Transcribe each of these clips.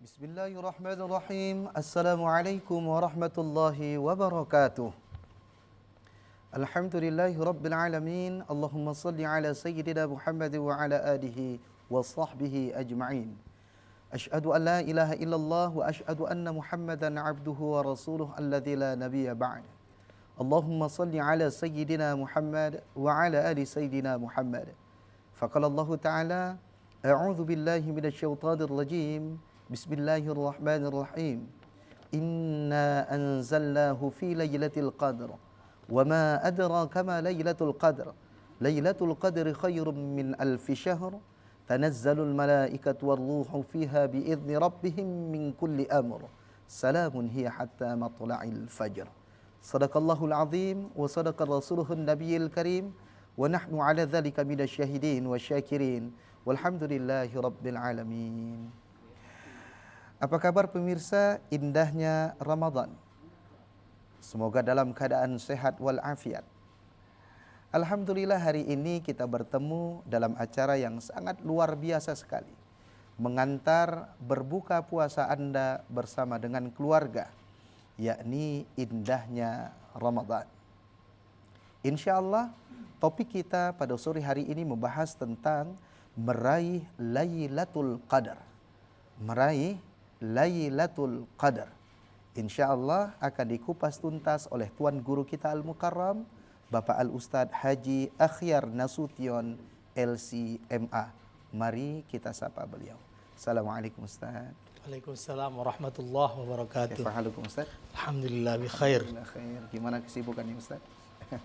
Bismillahirrahmanirrahim. Assalamualaikum warahmatullahi wabarakatuh. Alhamdulillahi rabbil alamin. Allahumma salli ala sayyidina Muhammad wa ala alihi wa sahbihi ajma'in. Ashhadu an la ilaha illallah wa ashhadu anna Muhammadan abduhu wa rasuluh alladzi la nabiyya ba'd. Allahumma salli ala sayyidina Muhammad wa ala ali sayyidina Muhammad. Faqala Allah Ta'ala, a'udzu billahi minasyaitonir rajim. Bismillahirrahmanirrahim. Inna anzalnahu fi lailatul qadr. Wa ma adraka ma lailatul qadr. Lailatul qadri khairum min alfi syahr. Tanazzalul malaikatu war-ruhu fiha bi'izni rabbihim min kulli amr. Salamun hiya hatta matla'il fajr. Sadaqallahul azim wa sadaqa rasuluhun nabiyil karim. Wa nahnu ala dhalika minasyahidin wa syakirin. Walhamdulillahi rabbil alamin. Apa kabar pemirsa? Indahnya Ramadan. Semoga dalam keadaan sehat walafiat. Alhamdulillah hari ini kita bertemu dalam acara yang sangat luar biasa sekali. Mengantar berbuka puasa Anda bersama dengan keluarga, yakni indahnya Ramadan. Insya Allah topik kita pada sore hari ini membahas tentang meraih Lailatul Qadar. Meraih Lailatul Qadar. InsyaAllah akan dikupas tuntas oleh Tuan Guru kita Al-Mukarram, Bapak Al-Ustadz Haji Akhyar Nasution LCMA. Mari kita sapa beliau. Assalamualaikum Ustaz. Waalaikumsalam warahmatullahi wabarakatuh. Kaifa halukum Ustaz? Alhamdulillah bi khair. Gimana kesibukannya Ustaz?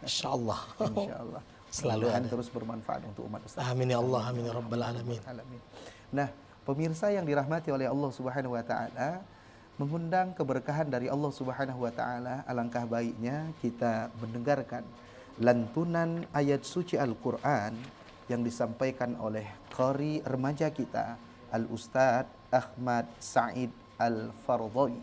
Insyaallah. Insyaallah. Selalu ada. Terus bermanfaat untuk umat Ustaz. Amin ya Allah, amin ya rabbal alamin. Nah, pemirsa yang dirahmati oleh Allah Subhanahu wa taala, mengundang keberkahan dari Allah Subhanahu wa taala, alangkah baiknya kita mendengarkan lantunan ayat suci Al-Qur'an yang disampaikan oleh qari remaja kita, Al-Ustadz Ahmad Sa'id Al-Fardhawi.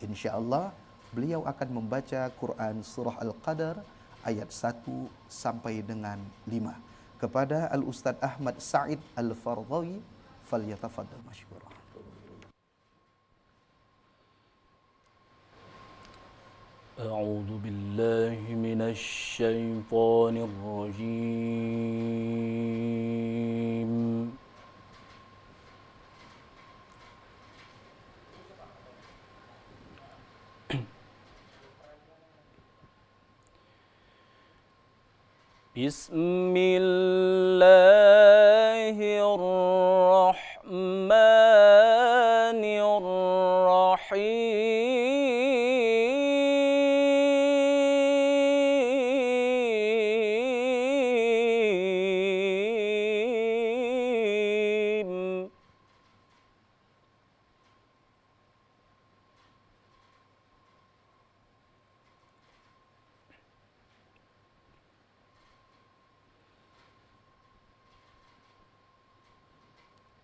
Insyaallah beliau akan membaca Quran surah Al-Qadar ayat 1 sampai dengan 5. Kepada Al-Ustadz Ahmad Sa'id Al-Fardhawi, falyatafaddal mashkura. A'udzu billahi minasy syaithanir rajim. Bismillahirrahmanirrahim.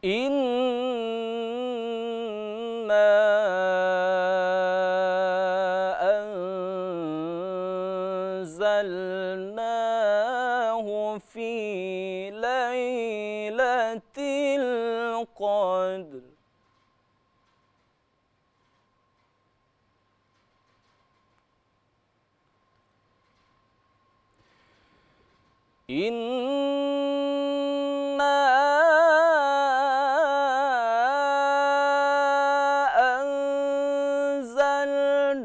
Inna anzalnahu fi lailatul qadr. Inna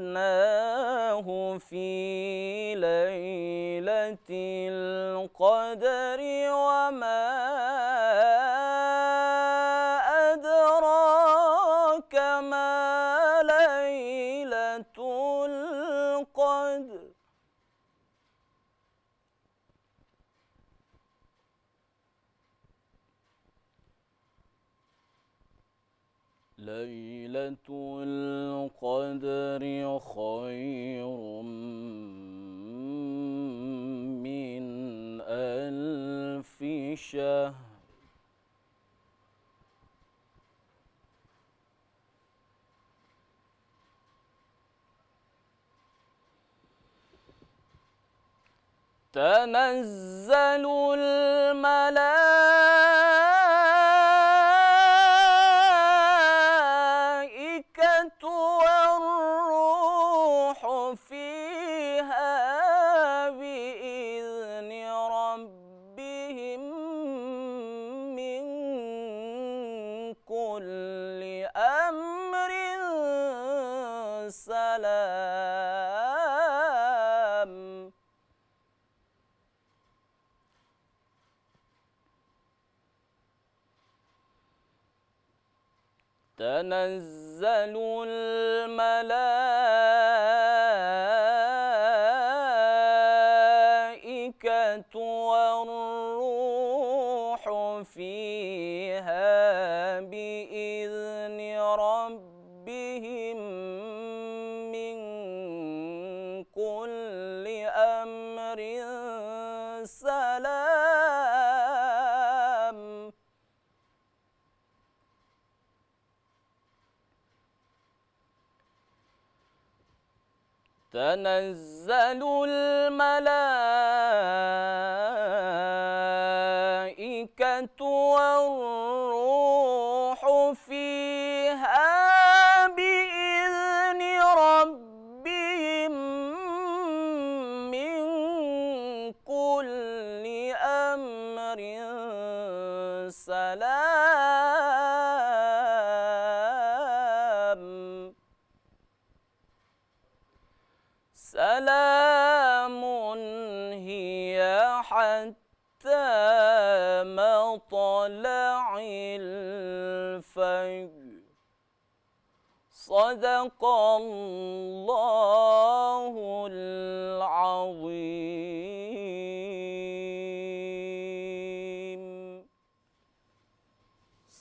anzalnahu fi lailatul qadri wa ma adraka ma lailatul qadr. Lailatul Qadri khairum min alfi syahr. Tanazzalul malaikatu سلام تنزل الملائكة والروح فيها بإذن ربهم من كل أمر سلام تنزل الملائكة والروح فيها بإذن ربهم من كل أمر سلام سلام هي حتى مطلع الفجر صدق الله العظيم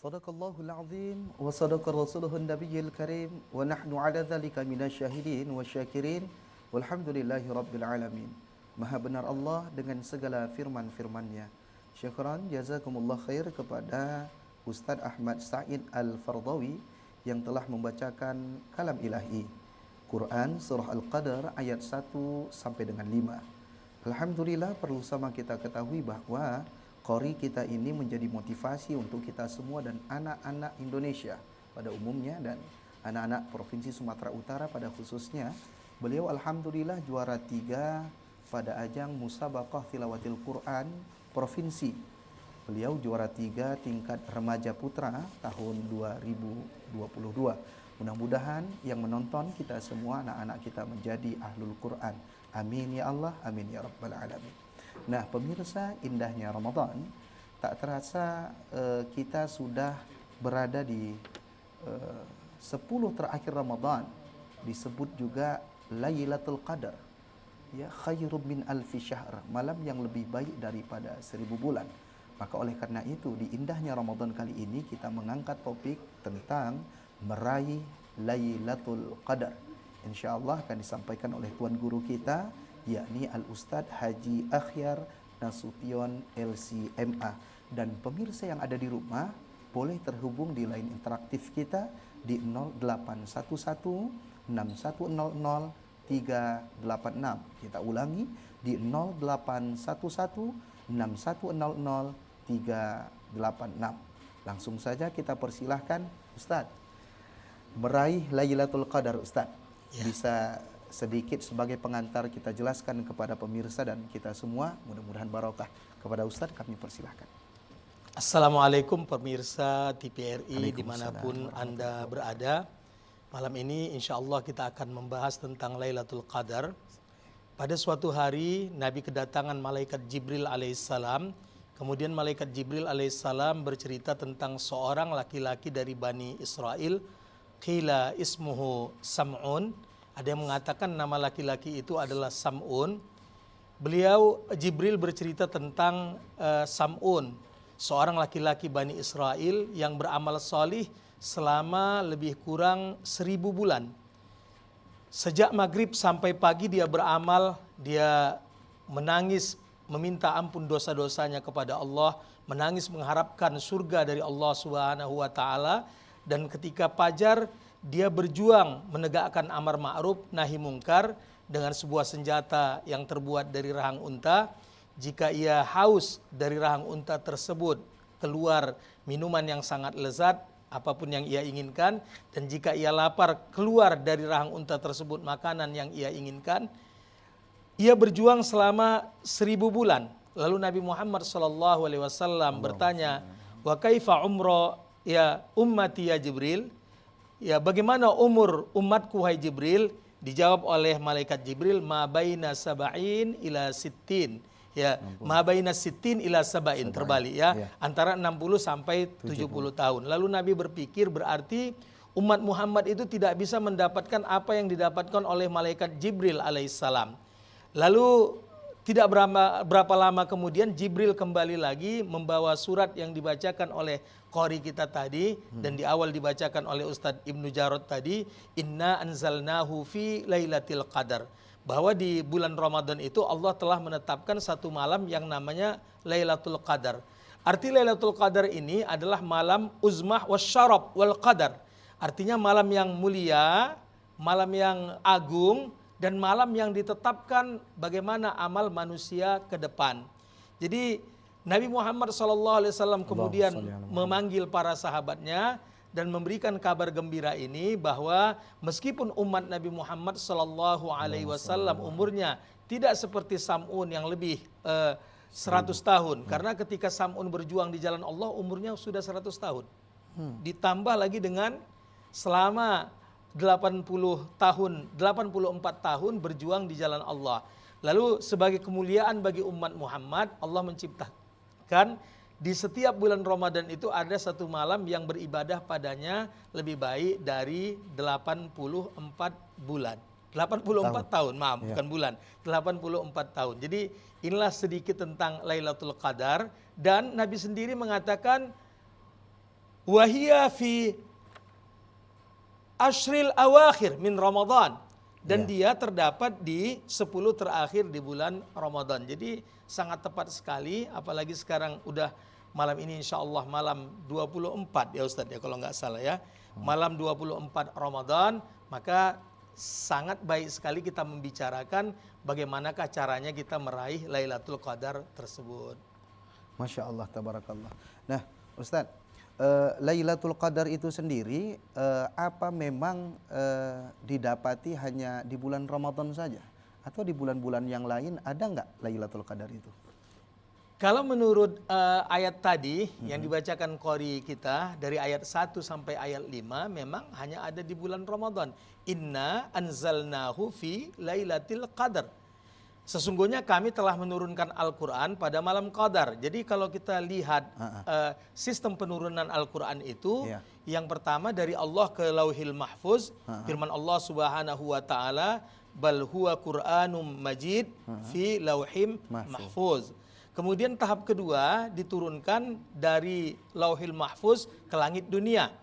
Sadaqallahul azim wa sadaqa rasuluhun nabiyil karim wa nahnu ala dhalika minasyahidin wa syakirin walhamdulillahi rabbil alamin. Maha benar Allah dengan segala firman-firman-Nya. Syukran jazakumullah khair kepada Ustaz Ahmad Sa'id Al-Fardawi yang telah membacakan kalam ilahi Quran surah Al-Qadar ayat 1 sampai dengan 5. Alhamdulillah, perlu sama kita ketahui bahwa qari kita ini menjadi motivasi untuk kita semua dan anak-anak Indonesia pada umumnya dan anak-anak Provinsi Sumatera Utara pada khususnya. Beliau alhamdulillah juara 3 pada ajang Musabaqah Tilawatil Quran Provinsi. Beliau juara 3 tingkat remaja putra tahun 2022. Mudah-mudahan yang menonton kita semua anak-anak kita menjadi ahlul Quran. Amin ya Allah, amin ya rabbal alamin. Nah, pemirsa, indahnya Ramadan, tak terasa kita sudah berada di 10 terakhir Ramadan. Disebut juga Lailatul Qadar, ya, khairum min alfi syahr, malam yang lebih baik daripada 1000 bulan. Maka oleh karena itu, di indahnya Ramadan kali ini kita mengangkat topik tentang meraih Lailatul Qadar. InsyaAllah akan disampaikan oleh tuan guru kita, yakni Al-Ustadz Haji Akhyar Nasution LCMA. Dan pemirsa yang ada di rumah boleh terhubung di line interaktif kita di 0811 6100 386. Kita ulangi di 0811 6100 386. Langsung saja kita persilahkan Ustadz meraih Lailatul Qadar. Ustadz, ya, bisa sedikit sebagai pengantar kita jelaskan kepada pemirsa dan kita semua, mudah-mudahan barokah. Kepada Ustadz kami persilahkan. Assalamualaikum pemirsa TVRI dimanapun Anda berada. Malam ini insya Allah kita akan membahas tentang Lailatul Qadar. Pada suatu hari Nabi kedatangan malaikat Jibril alaihissalam. Kemudian malaikat Jibril alaihissalam bercerita tentang seorang laki-laki dari Bani Israel. Qila ismuhu Sam'un. Ada yang mengatakan nama laki-laki itu adalah Sam'un. Beliau Jibril bercerita tentang Sam'un, seorang laki-laki Bani Israel yang beramal salih selama lebih kurang 1000 bulan. Sejak maghrib sampai pagi dia beramal, dia menangis meminta ampun dosa-dosanya kepada Allah, menangis mengharapkan surga dari Allah Subhanahu wa taala, dan ketika fajar dia berjuang menegakkan amar ma'ruf nahi mungkar dengan sebuah senjata yang terbuat dari rahang unta. Jika ia haus dari rahang unta tersebut, keluar minuman yang sangat lezat, apapun yang ia inginkan. Dan jika ia lapar, keluar dari rahang unta tersebut makanan yang ia inginkan. Ia berjuang selama 1000 bulan. Lalu Nabi Muhammad SAW bertanya, wa kaifa umroh ya ummati ya Jibril? ya bagaimana umur umatku wahai Jibril? Dijawab oleh malaikat Jibril, ma baina sab'in ila sittin. Ya, ma baina sittin ila sab'in, terbalik ya. Antara 60 sampai 70 tahun. Lalu Nabi berpikir berarti umat Muhammad itu tidak bisa mendapatkan apa yang didapatkan oleh malaikat Jibril alaihissalam. Lalu tidak berapa lama kemudian Jibril kembali lagi membawa surat yang dibacakan oleh qori kita tadi dan di awal dibacakan oleh Ustadz Ibnu Jarod tadi, inna anzalnahu fi lailatul qadar, bahwa di bulan Ramadan itu Allah telah menetapkan satu malam yang namanya Lailatul Qadar. Arti Lailatul Qadar ini adalah malam uzmah wasyarab wal qadar. Artinya malam yang mulia, malam yang agung, dan malam yang ditetapkan bagaimana amal manusia ke depan. Jadi Nabi Muhammad SAW kemudian memanggil para sahabatnya dan memberikan kabar gembira ini bahwa meskipun umat Nabi Muhammad SAW umurnya tidak seperti Sam'un yang lebih 100 tahun. Karena ketika Sam'un berjuang di jalan Allah umurnya sudah 100 tahun. Ditambah lagi dengan selama 80 tahun, 84 tahun berjuang di jalan Allah. Lalu sebagai kemuliaan bagi umat Muhammad, Allah menciptakan di setiap bulan Ramadan itu ada satu malam yang beribadah padanya lebih baik dari 84 bulan. 84 tahun, maaf, bukan bulan. 84 tahun. Jadi inilah sedikit tentang Lailatul Qadar, dan Nabi sendiri mengatakan wahiyya fi ashril awakhir min Ramadan, dan dia terdapat di 10 terakhir di bulan Ramadan. Jadi sangat tepat sekali, apalagi sekarang udah malam ini insya Allah malam 24 ya Ustadz ya kalau nggak salah ya. Malam 24 Ramadan, maka sangat baik sekali kita membicarakan bagaimanakah caranya kita meraih Lailatul Qadar tersebut. Masya Allah, tabarakallah. Nah Ustadz, Lailatul Qadar itu sendiri apa memang didapati hanya di bulan Ramadan saja? Atau di bulan-bulan yang lain ada nggak Lailatul Qadar itu? Kalau menurut ayat tadi yang dibacakan qori kita dari ayat 1 sampai ayat 5 memang hanya ada di bulan Ramadan. Inna anzalnahu fi lailatul qadar. Sesungguhnya kami telah menurunkan Al-Quran pada malam Qadar. Jadi kalau kita lihat sistem penurunan Al-Quran itu, yang pertama dari Allah ke Lauhil Mahfuz, firman Allah Subhanahu wa taala, bal huwa Qur'anum Majid fi Lauhim Mahfuz. Kemudian tahap kedua diturunkan dari Lauhil Mahfuz ke langit dunia.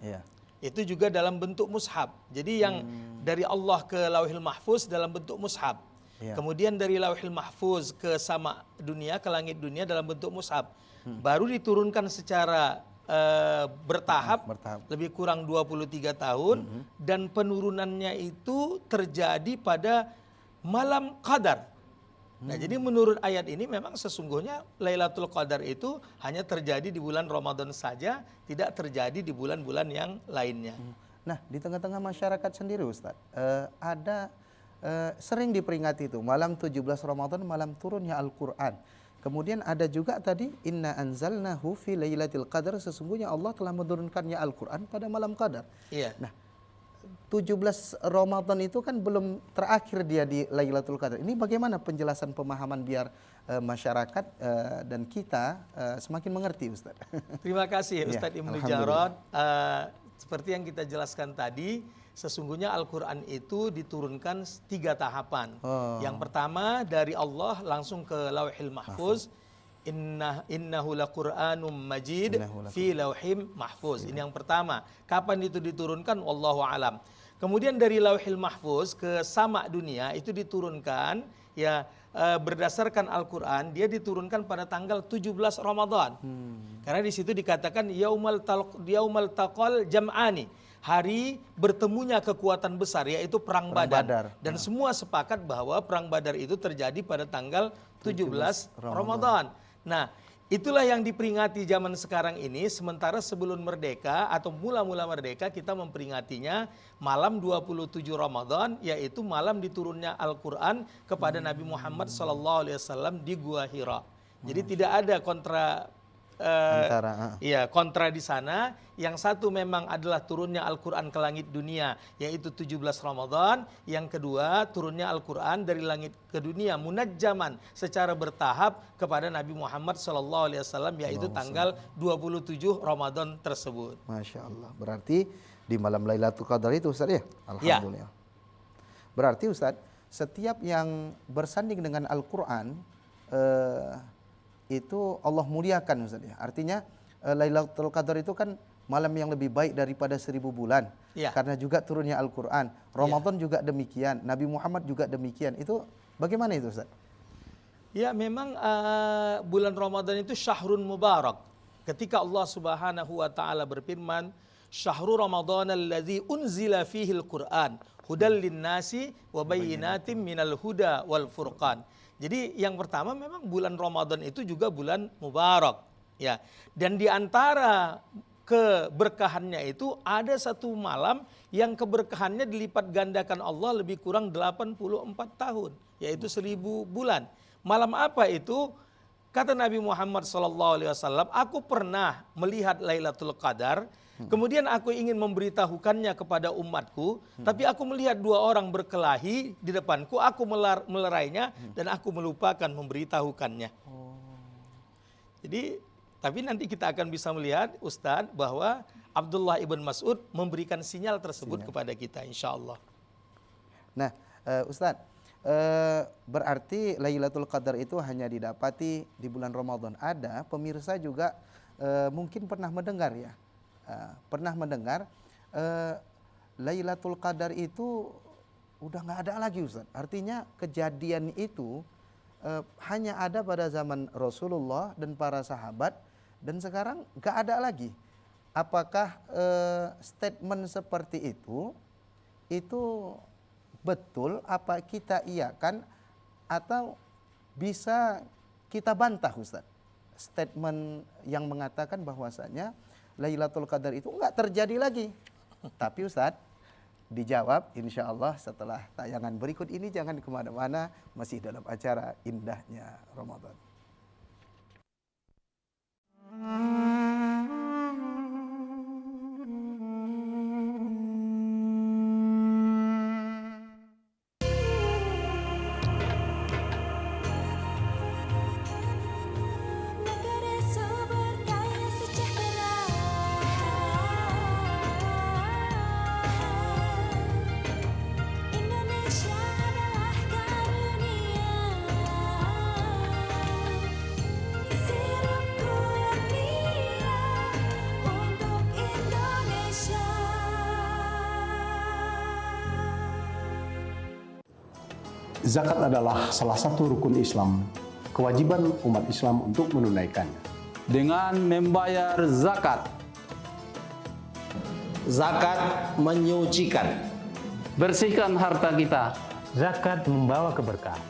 Itu juga dalam bentuk mushaf. Jadi yang dari Allah ke Lauhil Mahfuz dalam bentuk mushaf. Kemudian dari Lauhil Mahfuz ke sama dunia, ke langit dunia dalam bentuk mushaf. Baru diturunkan secara bertahap, lebih kurang 23 tahun. Dan penurunannya itu terjadi pada malam Qadar. Nah jadi menurut ayat ini memang sesungguhnya Lailatul Qadar itu hanya terjadi di bulan Ramadan saja, tidak terjadi di bulan-bulan yang lainnya. Nah di tengah-tengah masyarakat sendiri Ustadz, ada sering diperingati itu malam 17 Ramadan, malam turunnya Al-Quran. Kemudian ada juga tadi inna anzalnahu fi lailatul qadar, sesungguhnya Allah telah menurunkannya Al-Quran pada malam Qadar. Nah 17 Ramadan itu kan belum terakhir dia di Lailatul Qadar. Ini bagaimana penjelasan pemahaman biar masyarakat dan kita semakin mengerti Ustaz? Terima kasih Ustadz Ibnu Jarod. Seperti yang kita jelaskan tadi, sesungguhnya Al-Quran itu diturunkan 3 tahapan. Yang pertama dari Allah langsung ke Lauhil Mahfuz. Innahu laqur'anum majid fi lauhim mahfuz. Ini yang pertama. Kapan itu diturunkan? Wallahu alam. Kemudian dari Lauhil Mahfuz ke sama dunia itu diturunkan ya berdasarkan Al-Quran, dia diturunkan pada tanggal 17 Ramadan. Karena di situ dikatakan yaumal taqal jam'ani, hari bertemunya kekuatan besar, yaitu perang Badar. Dan semua sepakat bahwa perang Badar itu terjadi pada tanggal 17 Ramadan. Nah, itulah yang diperingati zaman sekarang ini, sementara sebelum merdeka atau mula-mula merdeka kita memperingatinya malam 27 Ramadan, yaitu malam diturunnya Al-Quran kepada Nabi Muhammad SAW di Gua Hira. Jadi tidak ada kontra di sana. Yang satu memang adalah turunnya Al-Quran ke langit dunia, yaitu 17 Ramadan. Yang kedua, turunnya Al-Quran dari langit ke dunia munajjaman secara bertahap kepada Nabi Muhammad SAW, yaitu tanggal 27 Ramadan tersebut. Masya Allah. Berarti di malam Lailatul Qadar itu Ustaz ya? Alhamdulillah. Berarti Ustaz, setiap yang bersanding dengan Al-Quran itu Allah muliakan Ustaz ya. Artinya Lailatul Qadar itu kan malam yang lebih baik daripada 1000 bulan. Ya. Karena juga turunnya Al-Quran. Ramadan juga demikian. Nabi Muhammad juga demikian. Itu bagaimana itu Ustaz? Ya memang bulan Ramadan itu syahrun mubarak. Ketika Allah Subhanahu wa taala berfirman, "Syahrul Ramadan alladzi unzila fihi al-Qur'an hudal linnasi wa bayyinatin minal huda wal furqan." Jadi yang pertama memang bulan Ramadan itu juga bulan mubarak, ya. Dan di antara keberkahannya itu ada satu malam yang keberkahannya dilipat gandakan Allah lebih kurang 84 tahun, yaitu 1000 bulan. Malam apa itu? Kata Nabi Muhammad SAW, aku pernah melihat Lailatul Qadar, kemudian aku ingin memberitahukannya kepada umatku, tapi aku melihat 2 orang berkelahi di depanku, aku melerainya dan aku melupakan memberitahukannya. Jadi, tapi nanti kita akan bisa melihat Ustadz bahwa Abdullah ibn Mas'ud memberikan sinyal tersebut kepada kita insya Allah. Nah Ustadz, berarti Lailatul Qadar itu hanya didapati di bulan Ramadan. Ada pemirsa juga mungkin pernah mendengar ya, Lailatul Qadar itu udah nggak ada lagi Ustaz. Artinya kejadian itu hanya ada pada zaman Rasulullah dan para sahabat, dan sekarang nggak ada lagi. Apakah statement seperti itu betul, apa kita iakan atau bisa kita bantah Ustaz? Statement yang mengatakan bahwasanya Lailatul Qadar itu enggak terjadi lagi. Tapi Ustaz, dijawab insya Allah setelah tayangan berikut ini. Jangan kemana-mana, masih dalam acara Indahnya Ramadan. Zakat adalah salah satu rukun Islam, kewajiban umat Islam untuk menunaikannya. Dengan membayar zakat, zakat menyucikan, bersihkan harta kita. Zakat membawa keberkahan.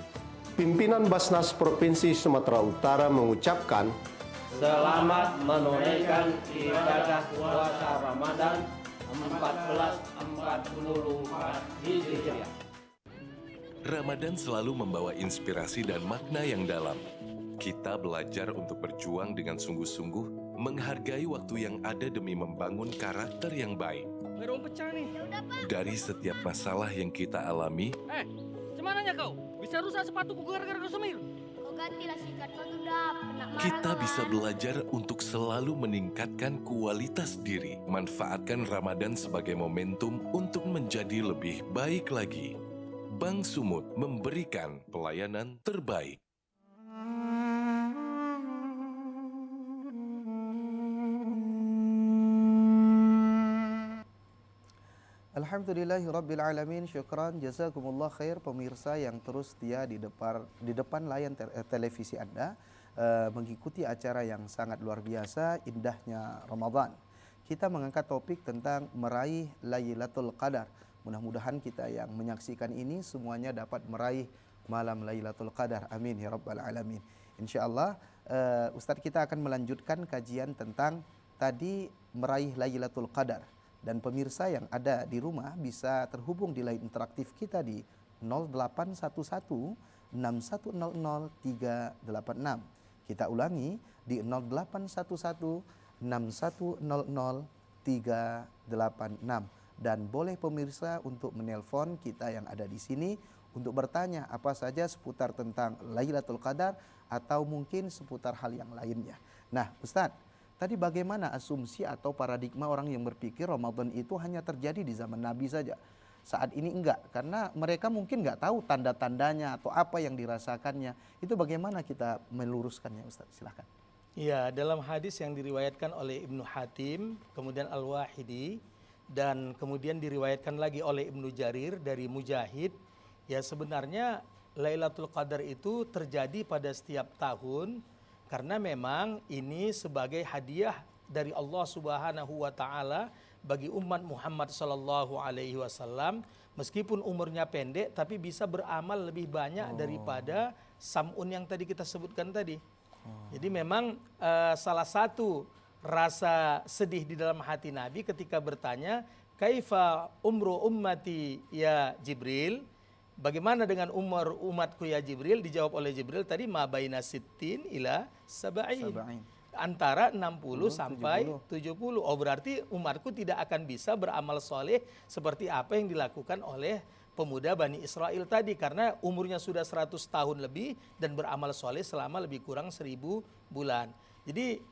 Pimpinan Basnas Provinsi Sumatera Utara mengucapkan, selamat menunaikan ibadah puasa Ramadan 1444 Hijriah. Ramadan selalu membawa inspirasi dan makna yang dalam. Kita belajar untuk berjuang dengan sungguh-sungguh, menghargai waktu yang ada demi membangun karakter yang baik. Dari setiap masalah yang kita alami, Cemananya kau? Bisa rusak sepatuku gara-gara kau semir. Kau gantilah sikat kau tuh Dap. kita bisa belajar untuk selalu meningkatkan kualitas diri. Manfaatkan Ramadan sebagai momentum untuk menjadi lebih baik lagi. Bank Sumut memberikan pelayanan terbaik. Alhamdulillahirrabbilalamin. Syukran, jazakumullah khair pemirsa yang terus setia di depan layar televisi Anda, mengikuti acara yang sangat luar biasa, Indahnya Ramadan. Kita mengangkat topik tentang meraih Lailatul Qadar. Mudah-mudahan kita yang menyaksikan ini semuanya dapat meraih malam Lailatul Qadar. Amin ya rabbal alamin. InsyaAllah Ustadz kita akan melanjutkan kajian tentang tadi meraih Lailatul Qadar. Dan pemirsa yang ada di rumah bisa terhubung di line interaktif kita di 0811 6100 386. Kita ulangi di 0811 6100 386 dan boleh pemirsa untuk menelpon kita yang ada di sini untuk bertanya apa saja seputar tentang Lailatul Qadar atau mungkin seputar hal yang lainnya. Nah, Ustadz, tadi bagaimana asumsi atau paradigma orang yang berpikir Ramadan itu hanya terjadi di zaman Nabi saja? Saat ini enggak, karena mereka mungkin enggak tahu tanda-tandanya atau apa yang dirasakannya. Itu bagaimana kita meluruskannya, Ustadz? Silahkan. Ya, dalam hadis yang diriwayatkan oleh Ibnu Hatim, kemudian Al-Wahidi, dan kemudian diriwayatkan lagi oleh Ibnu Jarir dari Mujahid, ya sebenarnya Lailatul Qadar itu terjadi pada setiap tahun karena memang ini sebagai hadiah dari Allah Subhanahu wa taala bagi umat Muhammad sallallahu alaihi wasallam, meskipun umurnya pendek tapi bisa beramal lebih banyak daripada Sam'un yang tadi kita sebutkan tadi. Jadi memang salah satu rasa sedih di dalam hati Nabi ketika bertanya, "Kaifa umru ummati ya Jibril?" Bagaimana dengan umur umatku ya Jibril? Dijawab oleh Jibril tadi ma baina sittin ila sab'in. Antara 60 sampai 70. Oh, berarti umatku tidak akan bisa beramal soleh seperti apa yang dilakukan oleh pemuda Bani Israel tadi, karena umurnya sudah 100 tahun lebih dan beramal soleh selama lebih kurang 1000 bulan. Jadi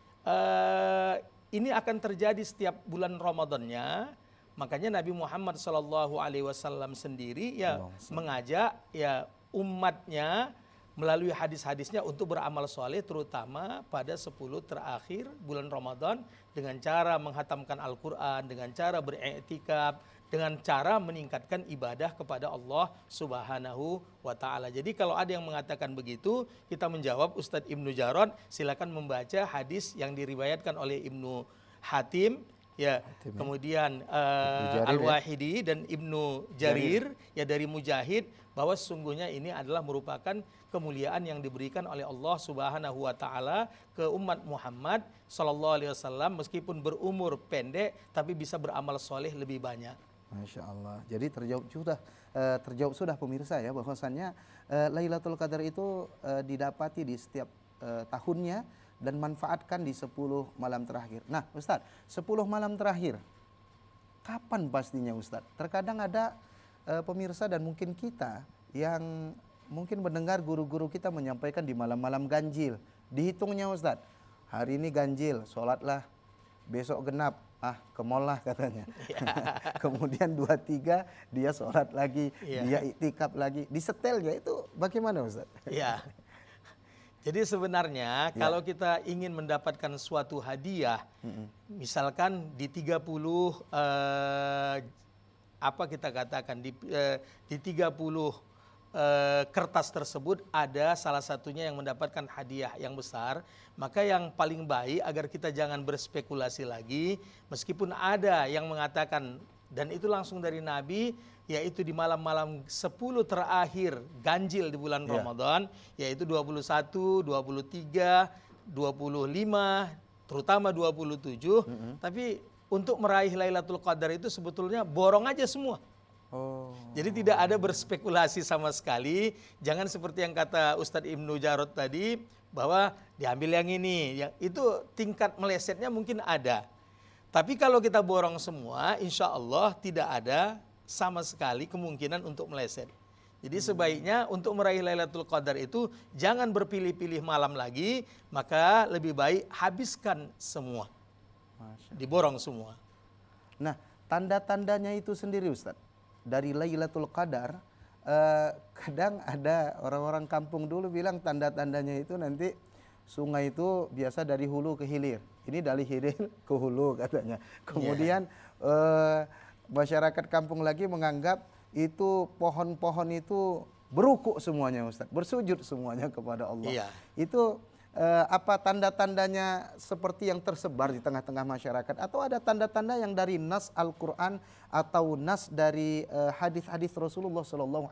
ini akan terjadi setiap bulan Ramadannya. Makanya Nabi Muhammad SAW sendiri ya mengajak ya umatnya melalui hadis-hadisnya untuk beramal soleh, terutama pada 10 terakhir bulan Ramadan dengan cara menghatamkan Al-Quran, dengan cara beriktikaf, dengan cara meningkatkan ibadah kepada Allah Subhanahu wa taala. Jadi kalau ada yang mengatakan begitu, kita menjawab Ustadz Ibnu Jarod, silakan membaca hadis yang diriwayatkan oleh Ibnu Hatim, ya, kemudian Al-Wahidi dan Ibnu Jarir ya dari Mujahid, bahwa sesungguhnya ini adalah merupakan kemuliaan yang diberikan oleh Allah Subhanahu wa taala ke umat Muhammad sallallahu alaihi wasallam, meskipun berumur pendek tapi bisa beramal soleh lebih banyak. Masya Allah. Jadi terjawab sudah pemirsa ya, bahwasannya Lailatul Qadar itu didapati di setiap tahunnya dan manfaatkan di 10 malam terakhir. Nah Ustadz, 10 malam terakhir kapan pastinya Ustadz? Terkadang ada pemirsa dan mungkin kita yang mungkin mendengar guru-guru kita menyampaikan di malam-malam ganjil. Dihitungnya Ustadz, hari ini ganjil, sholatlah, besok genap, ke mall lah katanya. Kemudian 2-3 dia sholat lagi, dia iktikaf lagi. Disetelnya itu bagaimana Ustadz? Ya. Jadi sebenarnya kalau kita ingin mendapatkan suatu hadiah, misalkan di 30 apa kita katakan di 30 kertas tersebut ada salah satunya yang mendapatkan hadiah yang besar, maka yang paling baik agar kita jangan berspekulasi lagi, meskipun ada yang mengatakan dan itu langsung dari Nabi, yaitu di malam-malam 10 terakhir ganjil di bulan Ramadan, yaitu 21, 23, 25, terutama 27. Tapi untuk meraih Lailatul Qadar itu sebetulnya borong aja semua. Jadi tidak ada berspekulasi sama sekali. Jangan seperti yang kata Ustadz Ibnu Jarod tadi, bahwa diambil yang ini. Itu tingkat melesetnya mungkin ada. Tapi kalau kita borong semua, insya Allah tidak ada sama sekali kemungkinan untuk meleset. Jadi sebaiknya untuk meraih Lailatul Qadar itu jangan berpilih-pilih malam lagi, maka lebih baik habiskan semua. Diborong semua. Nah, tanda-tandanya itu sendiri Ustadz, dari Lailatul Qadar, kadang ada orang-orang kampung dulu bilang tanda-tandanya itu nanti sungai itu biasa dari hulu ke hilir. Ini dari hilir ke hulu katanya. Kemudian masyarakat kampung lagi menganggap itu pohon-pohon itu berukuk semuanya Ustadz, bersujud semuanya kepada Allah. Itu apa tanda-tandanya seperti yang tersebar di tengah-tengah masyarakat, atau ada tanda-tanda yang dari nas Al-Quran atau nas dari hadis-hadis Rasulullah SAW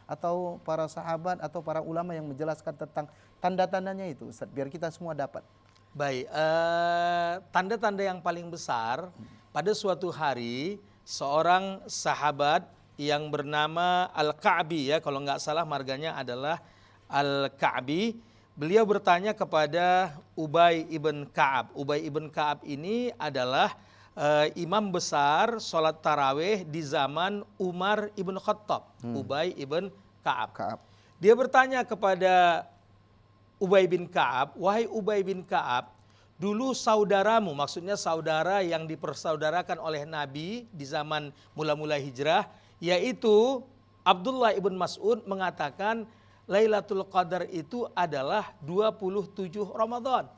atau para sahabat atau para ulama yang menjelaskan tentang tanda-tandanya itu Ustaz, biar kita semua dapat. Baik, tanda-tanda yang paling besar pada suatu hari seorang sahabat yang bernama Al-Ka'bi, ya kalau nggak salah marganya adalah Al-Ka'bi. beliau bertanya kepada Ubay ibn Ka'ab. Ubay ibn Ka'ab ini adalah imam besar sholat tarawih di zaman Umar ibn Khattab. Ubay ibn Ka'ab. Dia bertanya kepada Ubay bin Ka'ab, wahai Ubay bin Ka'ab, dulu saudaramu, maksudnya saudara yang dipersaudarakan oleh Nabi di zaman mula-mula hijrah, yaitu Abdullah ibn Mas'ud mengatakan Lailatul Qadar itu adalah 27 Ramadan.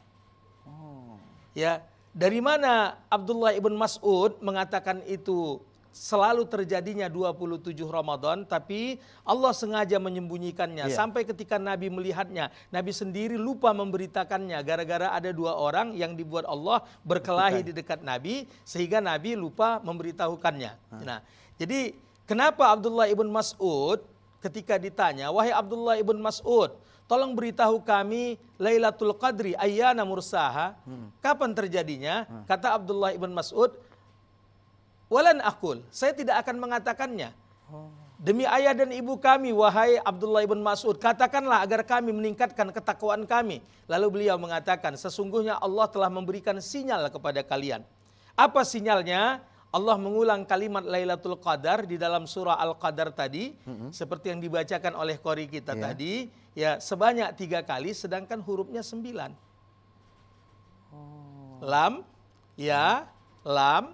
Ya, dari mana Abdullah ibn Mas'ud mengatakan itu selalu terjadinya 27 Ramadan, tapi Allah sengaja menyembunyikannya sampai ketika Nabi melihatnya, Nabi sendiri lupa memberitakannya gara-gara ada 2 orang yang dibuat Allah berkelahi di dekat Nabi sehingga Nabi lupa memberitahukannya. Nah, jadi kenapa Abdullah ibn Mas'ud ketika ditanya, wahai Abdullah ibn Mas'ud, tolong beritahu kami Lailatul Qadri ayyana mursaha, kapan terjadinya? Kata Abdullah ibn Mas'ud, walan akul, saya tidak akan mengatakannya. Demi ayah dan ibu kami, wahai Abdullah ibn Mas'ud, katakanlah agar kami meningkatkan ketakwaan kami. Lalu beliau mengatakan, sesungguhnya Allah telah memberikan sinyal kepada kalian. Apa sinyalnya? Allah mengulang kalimat Lailatul Qadar di dalam surah Al-Qadar tadi, seperti yang dibacakan oleh qori kita tadi, ya sebanyak 3 kali, sedangkan hurufnya 9. Lam, ya, lam,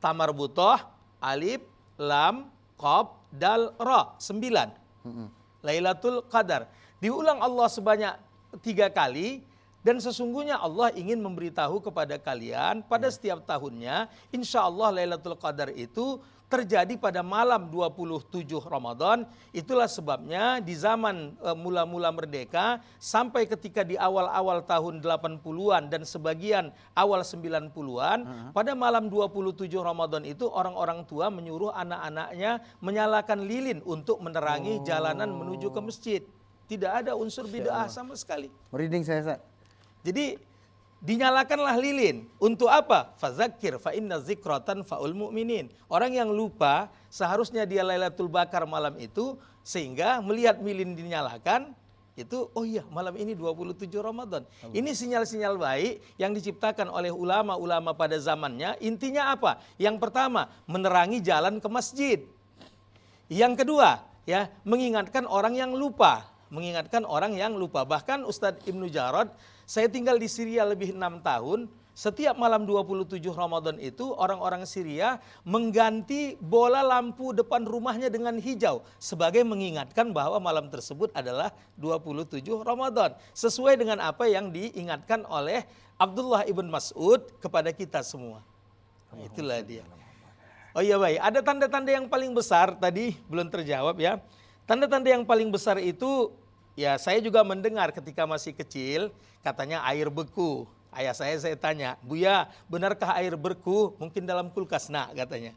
tamarbutoh, alif, lam, qaf, dal, ra, 9. Lailatul Qadar. Diulang Allah sebanyak 3 kali, dan sesungguhnya Allah ingin memberitahu kepada kalian pada setiap tahunnya, insya Allah Lailatul Qadar itu terjadi pada malam 27 Ramadan. Itulah sebabnya di zaman mula-mula merdeka sampai ketika di awal-awal tahun 80-an dan sebagian awal 90-an, pada malam 27 Ramadan itu orang-orang tua menyuruh anak-anaknya menyalakan lilin untuk menerangi jalanan menuju ke masjid. Tidak ada unsur bid'ah sama sekali. Merinding saya, Ustaz. Jadi dinyalakanlah lilin. Untuk apa? Fazakir fa inna zikratan faul mu'minin. Orang yang lupa seharusnya dia Lailatul Bakar malam itu, sehingga melihat lilin dinyalakan itu, oh iya malam ini 27 Ramadan. Ini sinyal-sinyal baik yang diciptakan oleh ulama-ulama pada zamannya. Intinya apa? Yang pertama, menerangi jalan ke masjid. Yang kedua, ya, mengingatkan orang yang lupa. Mengingatkan orang yang lupa. Bahkan Ustadz Ibnu Jarod, saya tinggal di Syria lebih 6 tahun. Setiap malam 27 Ramadan itu orang-orang Syria mengganti bola lampu depan rumahnya dengan hijau sebagai mengingatkan bahwa malam tersebut adalah 27 Ramadan. Sesuai dengan apa yang diingatkan oleh Abdullah ibn Mas'ud kepada kita semua. Itulah dia. Oh iya baik, ada tanda-tanda yang paling besar tadi belum terjawab ya. Tanda-tanda yang paling besar itu, ya saya juga mendengar ketika masih kecil, katanya air beku. Ayah saya tanya, Buya, benarkah air beku? Mungkin dalam kulkas, nak katanya.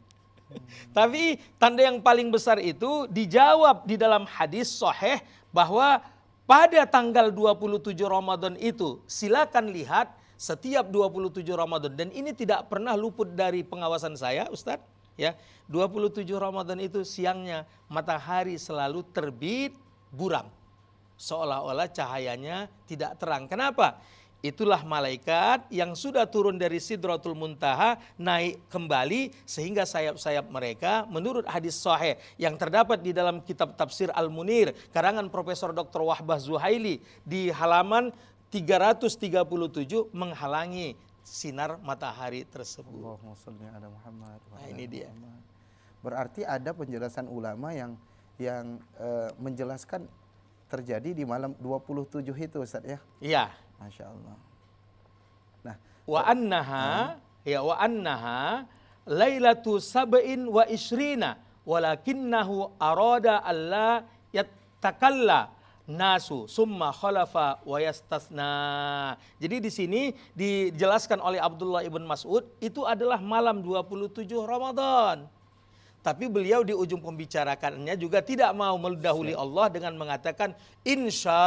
Tapi tanda yang paling besar itu dijawab di dalam hadis sahih bahwa pada tanggal 27 Ramadan itu, silakan lihat setiap 27 Ramadan. Dan ini tidak pernah luput dari pengawasan saya, Ustadz. Ya, 27 Ramadan itu siangnya matahari selalu terbit buram. Seolah-olah cahayanya tidak terang. Kenapa? Itulah malaikat yang sudah turun dari Sidratul Muntaha naik kembali sehingga sayap-sayap mereka menurut hadis sahih yang terdapat di dalam kitab tafsir Al-Munir karangan Profesor Dr. Wahbah Zuhaili di halaman 337 menghalangi sinar matahari tersebut. Allahumma shalli ala Muhammad. Nah, ini dia. Berarti ada penjelasan ulama yang menjelaskan terjadi di malam 27 itu, Ustaz ya? Iya. Masya Allah. Nah, wa annaha lailatu sab'in wa isrina walakinnahu arada alla yattakalla nasu summa khalafa wa yastasna. Jadi di sini dijelaskan oleh Abdullah ibn Mas'ud itu adalah malam 27 Ramadan. Tapi beliau di ujung pembicaraannya juga tidak mau mendahului Allah dengan mengatakan insya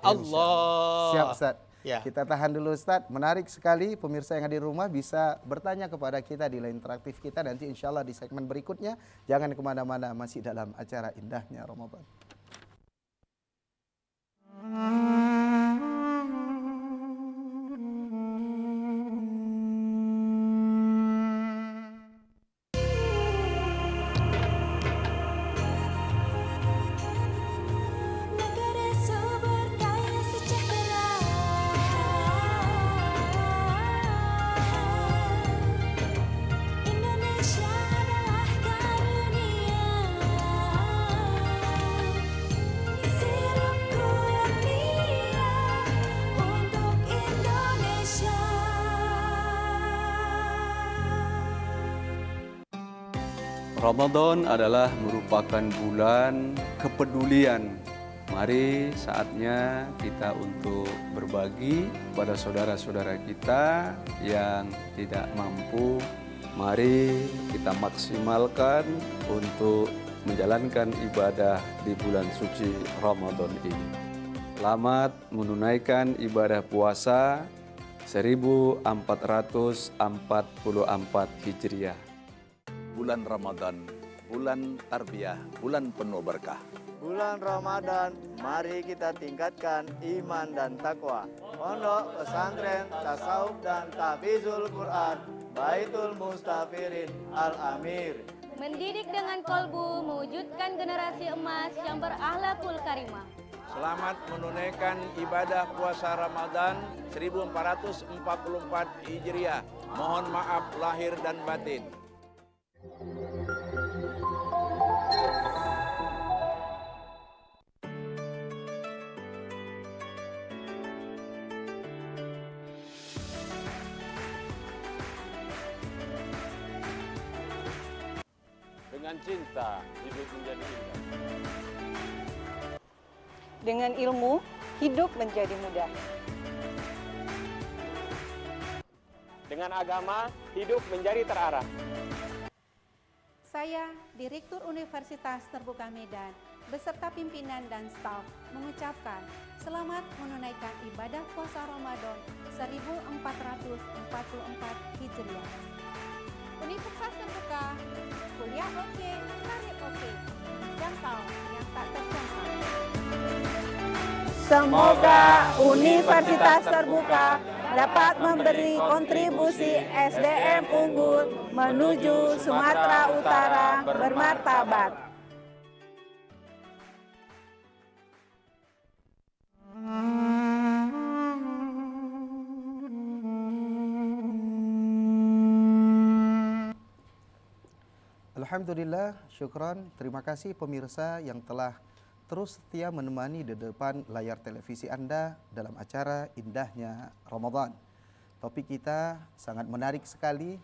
Allah. Siap, Ustaz. Ya. Kita tahan dulu, Ustaz. Menarik sekali, pemirsa yang ada di rumah bisa bertanya kepada kita di line interaktif kita nanti insya Allah di segmen berikutnya. Jangan kemana-mana, masih dalam acara Indahnya Ramadan. Ramadan adalah merupakan bulan kepedulian. Mari saatnya kita untuk berbagi pada saudara-saudara kita yang tidak mampu. Mari kita maksimalkan untuk menjalankan ibadah di bulan suci Ramadan ini. Selamat menunaikan ibadah puasa 1444 Hijriah. Bulan Ramadan, bulan tarbiyah, bulan penuh berkah. Bulan Ramadan, mari kita tingkatkan iman dan takwa. Pondok Pesantren Tasawuf dan Tahfizul Quran, Baitul Mustafirin Al-Amir. Mendidik dengan kolbu, mewujudkan generasi emas yang berakhlakul karimah. Selamat menunaikan ibadah puasa Ramadan 1444 Hijriah. Mohon maaf lahir dan batin. Dengan cinta, hidup menjadi indah. Dengan ilmu, hidup menjadi mudah. Dengan agama, hidup menjadi terarah. Saya, Direktur Universitas Terbuka Medan, beserta pimpinan dan staf, mengucapkan selamat menunaikan ibadah puasa Ramadan 1444 Hijriah. Universitas Terbuka, kuliah oke, karir oke, jangkau yang tak terjangkau. Semoga Universitas Terbuka dapat memberi kontribusi SDM unggul menuju Sumatera Utara bermartabat. Alhamdulillah, syukran, terima kasih pemirsa yang telah terus setia menemani di depan layar televisi Anda dalam acara Indahnya Ramadan. Topik kita sangat menarik sekali,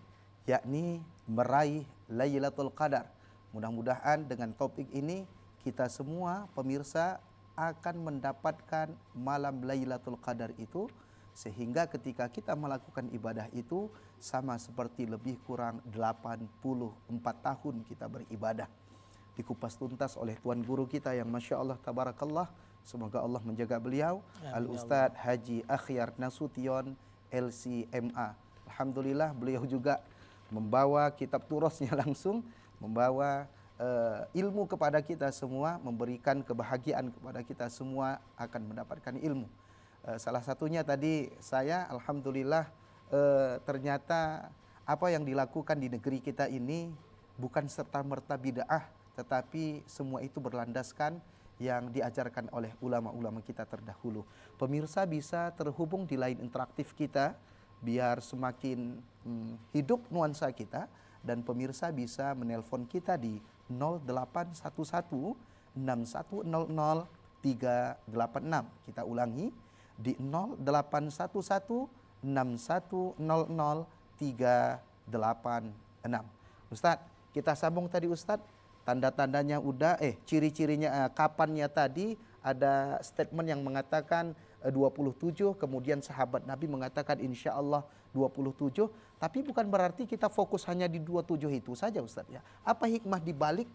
yakni meraih Lailatul Qadar. Mudah-mudahan dengan topik ini kita semua pemirsa akan mendapatkan malam Lailatul Qadar itu, sehingga ketika kita melakukan ibadah itu sama seperti lebih kurang 84 tahun kita beribadah. Dikupas tuntas oleh Tuan Guru kita yang Masya Allah Tabarakallah. Semoga Allah menjaga beliau, Al-Ustadz Haji Akhyar Nasution LCMA. Alhamdulillah beliau juga membawa kitab turasnya langsung, membawa ilmu kepada kita semua, memberikan kebahagiaan kepada kita semua akan mendapatkan ilmu. Salah satunya tadi saya Alhamdulillah ternyata apa yang dilakukan di negeri kita ini bukan serta-merta bid'ah, tetapi semua itu berlandaskan yang diajarkan oleh ulama-ulama kita terdahulu. Pemirsa bisa terhubung di line interaktif kita biar semakin hidup nuansa kita, dan pemirsa bisa menelpon kita di 0811 6100 386. Kita ulangi di 0811 6100 386. Ustadz, kita sambung tadi Ustadz, tanda-tandanya udah, ciri-cirinya kapannya tadi ada statement yang mengatakan 27, kemudian sahabat Nabi mengatakan insya Allah 27, tapi bukan berarti kita fokus hanya di 27 itu saja Ustadz ya. Apa hikmah dibalik,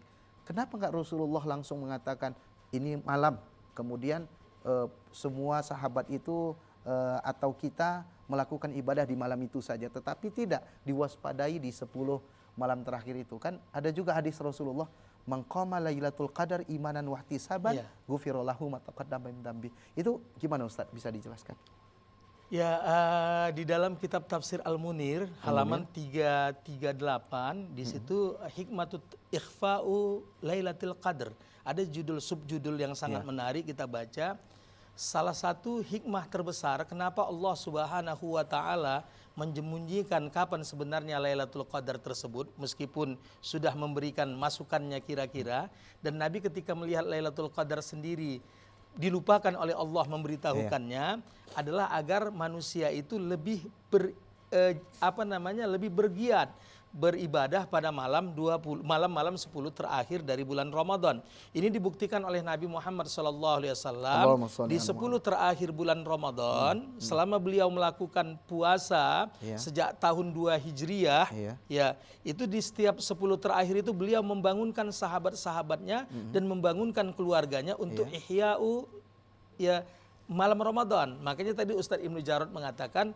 kenapa nggak Rasulullah langsung mengatakan ini malam, kemudian semua sahabat itu atau kita melakukan ibadah di malam itu saja, tetapi tidak diwaspadai di 10 malam terakhir itu. Kan ada juga hadis Rasulullah, man qama lailatul qadar imanan wa ihtisaban ghufira lahu ma taqaddama min dzambi. Itu gimana Ustaz, bisa dijelaskan? Ya, di dalam kitab tafsir Al-Munir halaman 338 di situ hikmatut ikhfa'u lailatul qadar. Ada judul subjudul yang sangat menarik kita baca. Salah satu hikmah terbesar kenapa Allah Subhanahu wa taala menjemunyikan kapan sebenarnya Lailatul Qadar tersebut, meskipun sudah memberikan masukannya kira-kira, dan Nabi ketika melihat Lailatul Qadar sendiri dilupakan oleh Allah memberitahukannya, adalah agar manusia itu lebih lebih bergiat beribadah pada malam-malam 10 terakhir dari bulan Ramadan. Ini dibuktikan oleh Nabi Muhammad SAW di 10 terakhir bulan Ramadan, selama beliau melakukan puasa sejak tahun 2 Hijriah, ya itu di setiap 10 terakhir itu beliau membangunkan sahabat-sahabatnya dan membangunkan keluarganya untuk ihya'u malam Ramadan. Makanya tadi Ustadz Ibnu Jarod mengatakan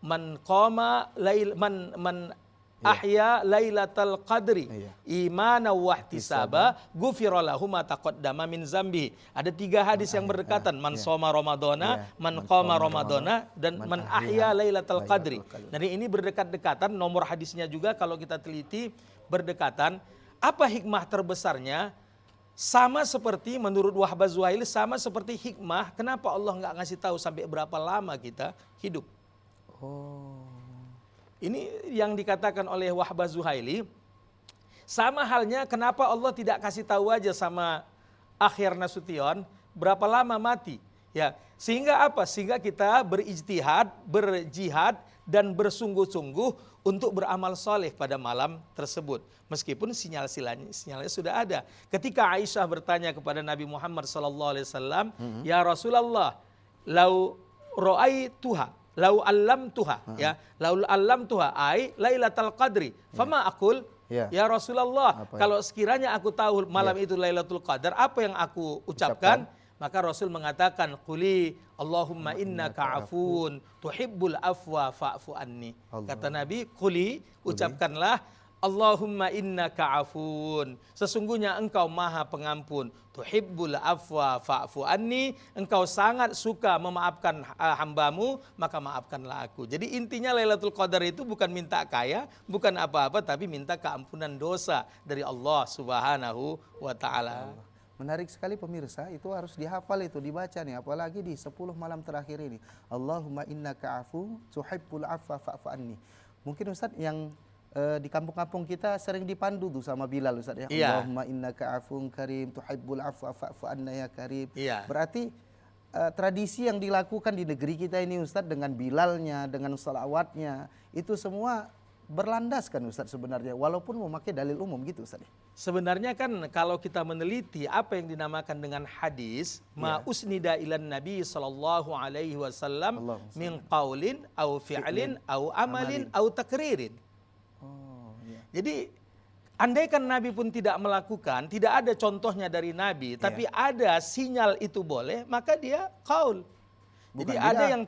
man ahya lailatal qadri imana wa ihtisaba ghufira lahu ma taqaddama min zambi. Ada 3 hadis yang berdekatan, man shoma ramadhana, man qama ramadhana, dan man ahya lailatal qadri. Jadi ini berdekatan, nomor hadisnya juga kalau kita teliti berdekatan. Apa hikmah terbesarnya? Sama seperti menurut Wahbah Zuhaili, sama seperti hikmah kenapa Allah nggak ngasih tahu sampai berapa lama kita hidup. Ini yang dikatakan oleh Wahbah Zuhaili. Sama halnya kenapa Allah tidak kasih tahu aja sama Akhir Nasution berapa lama mati. Ya, sehingga apa? Sehingga kita berijtihad, berjihad dan bersungguh-sungguh untuk beramal soleh pada malam tersebut. Meskipun sinyalnya sudah ada. Ketika Aisyah bertanya kepada Nabi Muhammad SAW, ya Rasulullah, lau ra'aituha lau allamtuha lau allamtuha ai lailatul qadri fama aqul ya Rasulullah, kalau sekiranya aku tahu malam itu Lailatul Qadar, apa yang aku ucapkan? Maka Rasul mengatakan quli Allahumma innaka afun tuhibbul afwa fa'fu anni. Kata Nabi, quli, ucapkanlah Allahumma innaka afun, sesungguhnya engkau maha pengampun, tuhibbul afwa fa'fu anni, engkau sangat suka memaafkan hambamu, maka maafkanlah aku. Jadi intinya Lailatul Qadar itu bukan minta kaya, bukan apa-apa, tapi minta keampunan dosa dari Allah Subhanahu wa ta'ala. Menarik sekali pemirsa, itu harus dihafal, itu dibaca nih, apalagi di 10 malam terakhir ini. Allahumma innaka afu tuhibbul afwa fa'fu anni. Mungkin Ustaz yang di kampung-kampung kita sering dipandu tuh sama Bilal, Ustaz ya. Allahumma innaka afun karim tuhibbul afwa fa'fu anna ya karim. Berarti tradisi yang dilakukan di negeri kita ini Ustaz, dengan Bilalnya, dengan salawatnya, itu semua berlandaskan Ustaz sebenarnya, walaupun memakai dalil umum gitu Ustaz. Sebenarnya kan kalau kita meneliti apa yang dinamakan dengan hadis, ma usnida ilan Nabi sallallahu alaihi wasallam min qaulin au fi'lin au amalin au takririn. Jadi andaikan Nabi pun tidak melakukan, tidak ada contohnya dari Nabi, tapi ada sinyal itu boleh, maka dia qaul. Jadi ada yang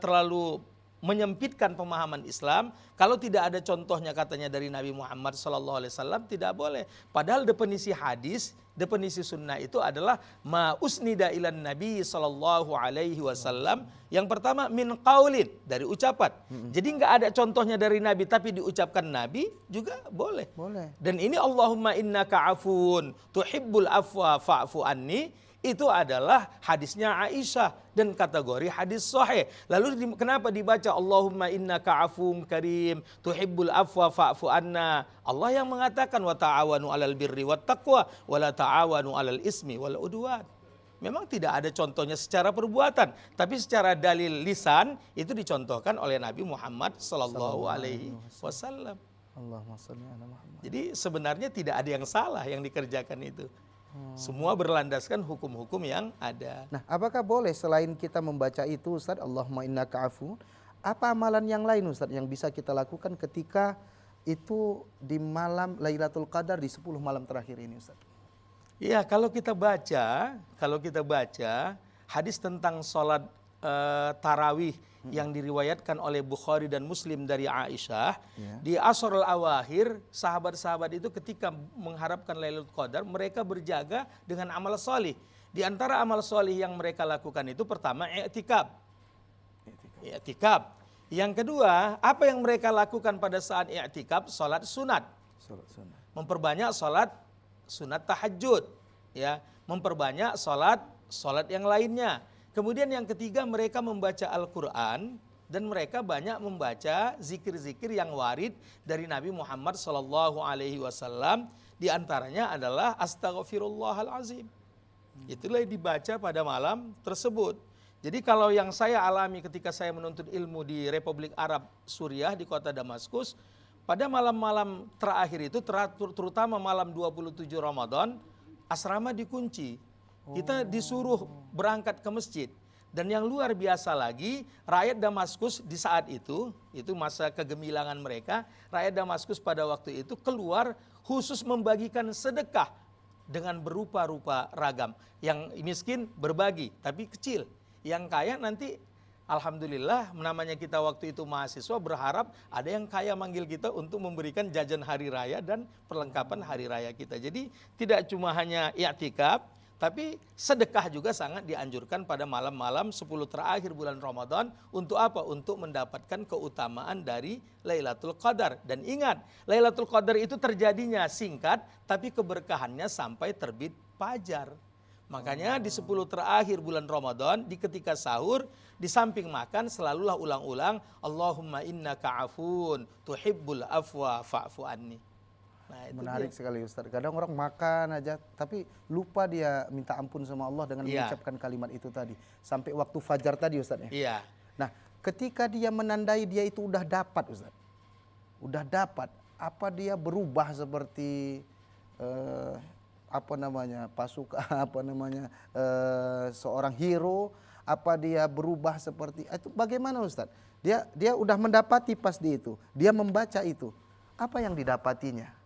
terlalu menyempitkan pemahaman Islam. Kalau tidak ada contohnya katanya dari Nabi Muhammad SAW, tidak boleh. Padahal definisi hadis, definisi sunnah itu adalah ma usnida ilan Nabi SAW. Yang pertama min qaulin, dari ucapan. Jadi nggak ada contohnya dari Nabi tapi diucapkan Nabi juga boleh. Dan ini Allahumma innaka afun tuhibbul afwa fa'fu anni, itu adalah hadisnya Aisyah dan kategori hadis sahih. Lalu kenapa dibaca Allahumma innaka afun karim tuhibbul afwa fa'fu anna? Allah yang mengatakan wa ta'awanu 'alal birri wat taqwa wa la ta'awanu 'alal ismi wal udwan. Memang tidak ada contohnya secara perbuatan, tapi secara dalil lisan itu dicontohkan oleh Nabi Muhammad sallallahu alaihi wasallam. Allahumma shalli ala Muhammad. Jadi sebenarnya tidak ada yang salah yang dikerjakan itu. Semua berlandaskan hukum-hukum yang ada. Nah, apakah boleh selain kita membaca itu Ustaz, Allahumma innaka afu, apa amalan yang lain Ustaz yang bisa kita lakukan ketika itu di malam Lailatul Qadar di 10 malam terakhir ini Ustaz? Iya, kalau kita baca hadis tentang sholat tarawih yang diriwayatkan oleh Bukhari dan Muslim dari Aisyah, di Ashrul Awakhir sahabat-sahabat itu ketika mengharapkan Lailatul Qadar, mereka berjaga dengan amal solih. Di antara amal solih yang mereka lakukan itu pertama i'tikaf. Yang kedua, apa yang mereka lakukan pada saat i'tikaf? Salat sunat. Memperbanyak salat sunat tahajud, ya, memperbanyak salat yang lainnya. Kemudian yang ketiga, mereka membaca Al-Quran dan mereka banyak membaca zikir-zikir yang warid dari Nabi Muhammad SAW. Di antaranya adalah Astaghfirullahalazim. Itulah yang dibaca pada malam tersebut. Jadi kalau yang saya alami ketika saya menuntut ilmu di Republik Arab Suriah di kota Damaskus, pada malam-malam terakhir itu, terutama malam 27 Ramadan, asrama dikunci. Kita disuruh berangkat ke masjid. Dan yang luar biasa lagi, rakyat Damaskus di saat itu masa kegemilangan mereka, rakyat Damaskus pada waktu itu keluar khusus membagikan sedekah dengan berupa-rupa ragam. Yang miskin berbagi, tapi kecil. Yang kaya nanti, alhamdulillah, namanya kita waktu itu mahasiswa, berharap ada yang kaya manggil kita untuk memberikan jajan hari raya dan perlengkapan hari raya kita. Jadi tidak cuma hanya i'tikaf, tapi sedekah juga sangat dianjurkan pada malam-malam 10 terakhir bulan Ramadan. Untuk apa? Untuk mendapatkan keutamaan dari Lailatul Qadar. Dan ingat, Lailatul Qadar itu terjadinya singkat, tapi keberkahannya sampai terbit fajar. Makanya di 10 terakhir bulan Ramadan, di ketika sahur, di samping makan selalulah ulang-ulang, Allahumma innaka afun tuhibbul afwa fa'fu anni. Nah, itu menarik dia. sekali Ustaz. Kadang orang makan aja tapi lupa dia minta ampun sama Allah dengan Iya. mengucapkan kalimat itu tadi. Sampai waktu fajar tadi Ustaz ya. Iya. Nah, ketika dia menandai dia itu udah dapat Ustaz. Udah dapat, apa dia berubah seperti seorang hero, apa dia berubah seperti itu, bagaimana Ustaz? Dia udah mendapati pas di itu, dia membaca itu, apa yang didapatinya?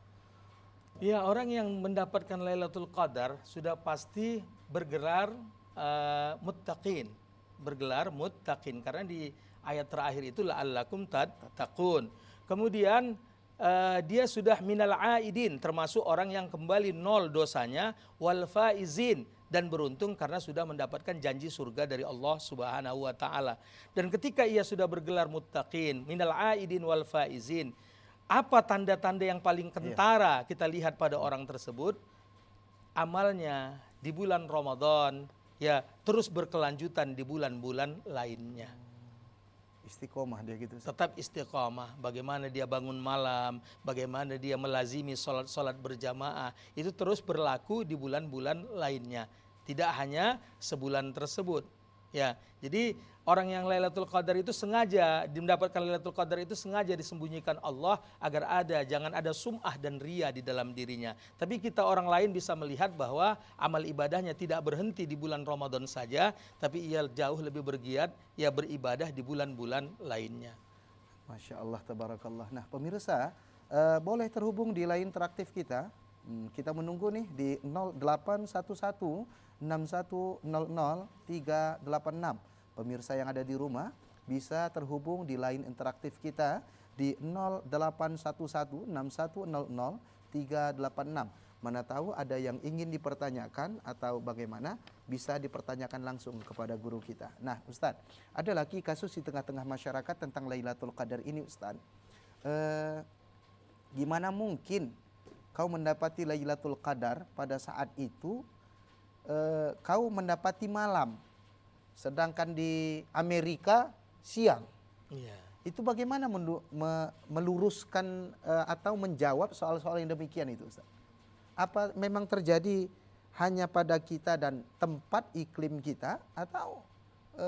Ya, orang yang mendapatkan Lailatul Qadar sudah pasti bergelar muttaqin. Bergelar muttaqin karena di ayat terakhir itu la'allakum tattaqun. Kemudian dia sudah minal aidin, termasuk orang yang kembali nol dosanya, wal faizin, dan beruntung karena sudah mendapatkan janji surga dari Allah Subhanahu wa taala. Dan ketika ia sudah bergelar muttaqin, minal aidin wal faizin, apa tanda-tanda yang paling kentara kita lihat pada orang tersebut? Amalnya di bulan Ramadan ya terus berkelanjutan di bulan-bulan lainnya. Istiqomah dia gitu. Tetap istiqomah. Bagaimana dia bangun malam, bagaimana dia melazimi sholat berjamaah, itu terus berlaku di bulan-bulan lainnya. Tidak hanya sebulan tersebut. Ya, jadi orang yang Lailatul Qadar itu sengaja mendapatkan Lailatul Qadar itu sengaja disembunyikan Allah agar jangan ada sum'ah dan ria di dalam dirinya. Tapi kita orang lain bisa melihat bahwa amal ibadahnya tidak berhenti di bulan Ramadan saja, tapi ia jauh lebih bergiat, ia beribadah di bulan-bulan lainnya. Masya Allah, tabarakallah. Nah pemirsa, boleh terhubung di line interaktif kita. Kita menunggu nih di 0811 6100 386. Pemirsa yang ada di rumah bisa terhubung di line interaktif kita di 0811 6100 386. Mana tahu ada yang ingin dipertanyakan atau bagaimana, bisa dipertanyakan langsung kepada guru kita. Nah Ustadz, ada lagi kasus di tengah-tengah masyarakat tentang Lailatul Qadar ini Ustadz. Gimana mungkin kau mendapati Lailatul Qadar pada saat itu kau mendapati malam, sedangkan di Amerika siang. Iya. Itu bagaimana meluruskan atau menjawab soal-soal yang demikian itu Ustaz? Apa memang terjadi hanya pada kita dan tempat iklim kita, atau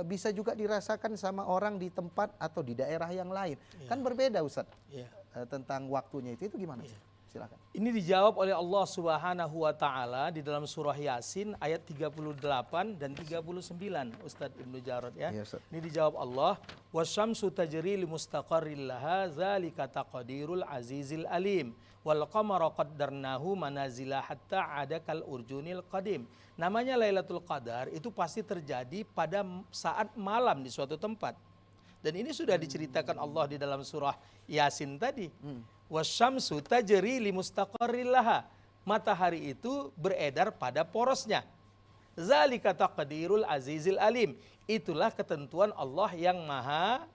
bisa juga dirasakan sama orang di tempat atau di daerah yang lain? Iya. Kan berbeda Ustaz. Iya. Tentang waktunya itu gimana Ustaz? Silakan. Ini dijawab oleh Allah Subhanahu wa taala di dalam surah Yasin ayat 38 dan 39 Ustadz Ibnu Jarod ya. Ini dijawab Allah, wasyamsu tajri limustaqarril laha dzalika taqdirul azizil alim wal qamara qaddarnahu manazila hatta ada kal urjunil qadim. Namanya Lailatul Qadar itu pasti terjadi pada saat malam di suatu tempat. Dan ini sudah diceritakan Allah di dalam surah Yasin tadi. Wasyamsu tajri limustaqarril laha. Matahari itu beredar pada porosnya. Zalika taqdirul azizil alim. Itulah ketentuan Allah yang maha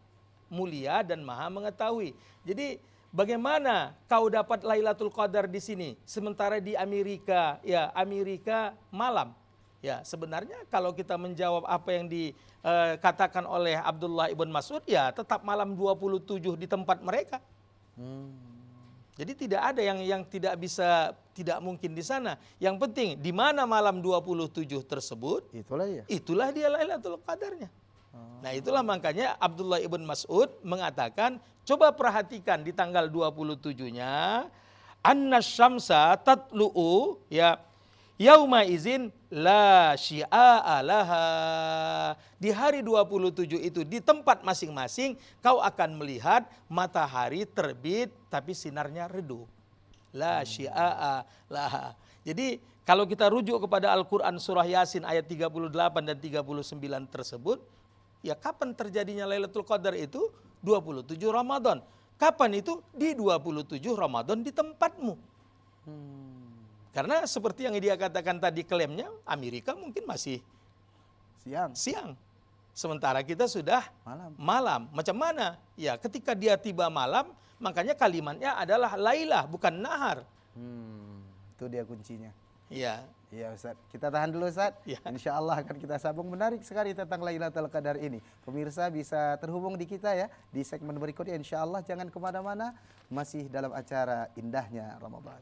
mulia dan maha mengetahui. Jadi bagaimana kau dapat Lailatul Qadar di sini sementara di Amerika, ya Amerika malam. Ya, sebenarnya kalau kita menjawab apa yang dikatakan oleh Abdullah ibn Mas'ud, ya tetap malam 27 di tempat mereka. Jadi tidak ada yang tidak mungkin di sana. Yang penting di mana malam 27 tersebut, itulah dia Lailatul Qadarnya. Nah itulah makanya Abdullah ibn Mas'ud mengatakan, coba perhatikan di tanggal 27-nya, anna syamsa tatlu'u ya yauma izin la syia'a laha. Di hari 27 itu di tempat masing-masing kau akan melihat matahari terbit tapi sinarnya redup. La syia'a laha. Jadi kalau kita rujuk kepada Al-Quran surah Yasin ayat 38 dan 39 tersebut, ya kapan terjadinya Lailatul Qadar itu? 27 Ramadan. Kapan itu? Di 27 Ramadan di tempatmu. Karena seperti yang dia katakan tadi klaimnya, Amerika mungkin masih siang. Sementara kita sudah malam. Macam mana? Ya ketika dia tiba malam, makanya kalimatnya adalah lailah bukan nahar. Itu dia kuncinya. Iya. Iya Ustaz, kita tahan dulu Ustaz. Ya. Insya Allah akan kita sambung. Menarik sekali tentang Lailatul Qadar ini. Pemirsa bisa terhubung di kita ya di segmen berikutnya. Insya Allah jangan kemana-mana. Masih dalam acara Indahnya Ramadan.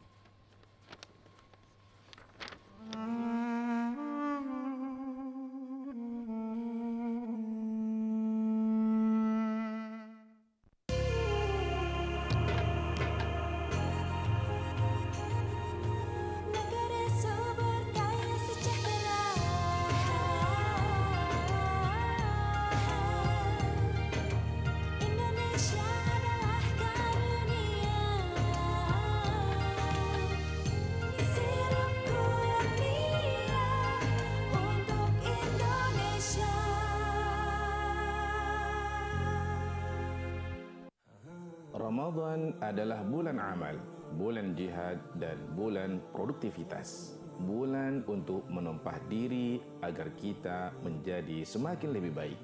Ramadan adalah bulan amal, bulan jihad dan bulan produktivitas. Bulan untuk menempah diri agar kita menjadi semakin lebih baik.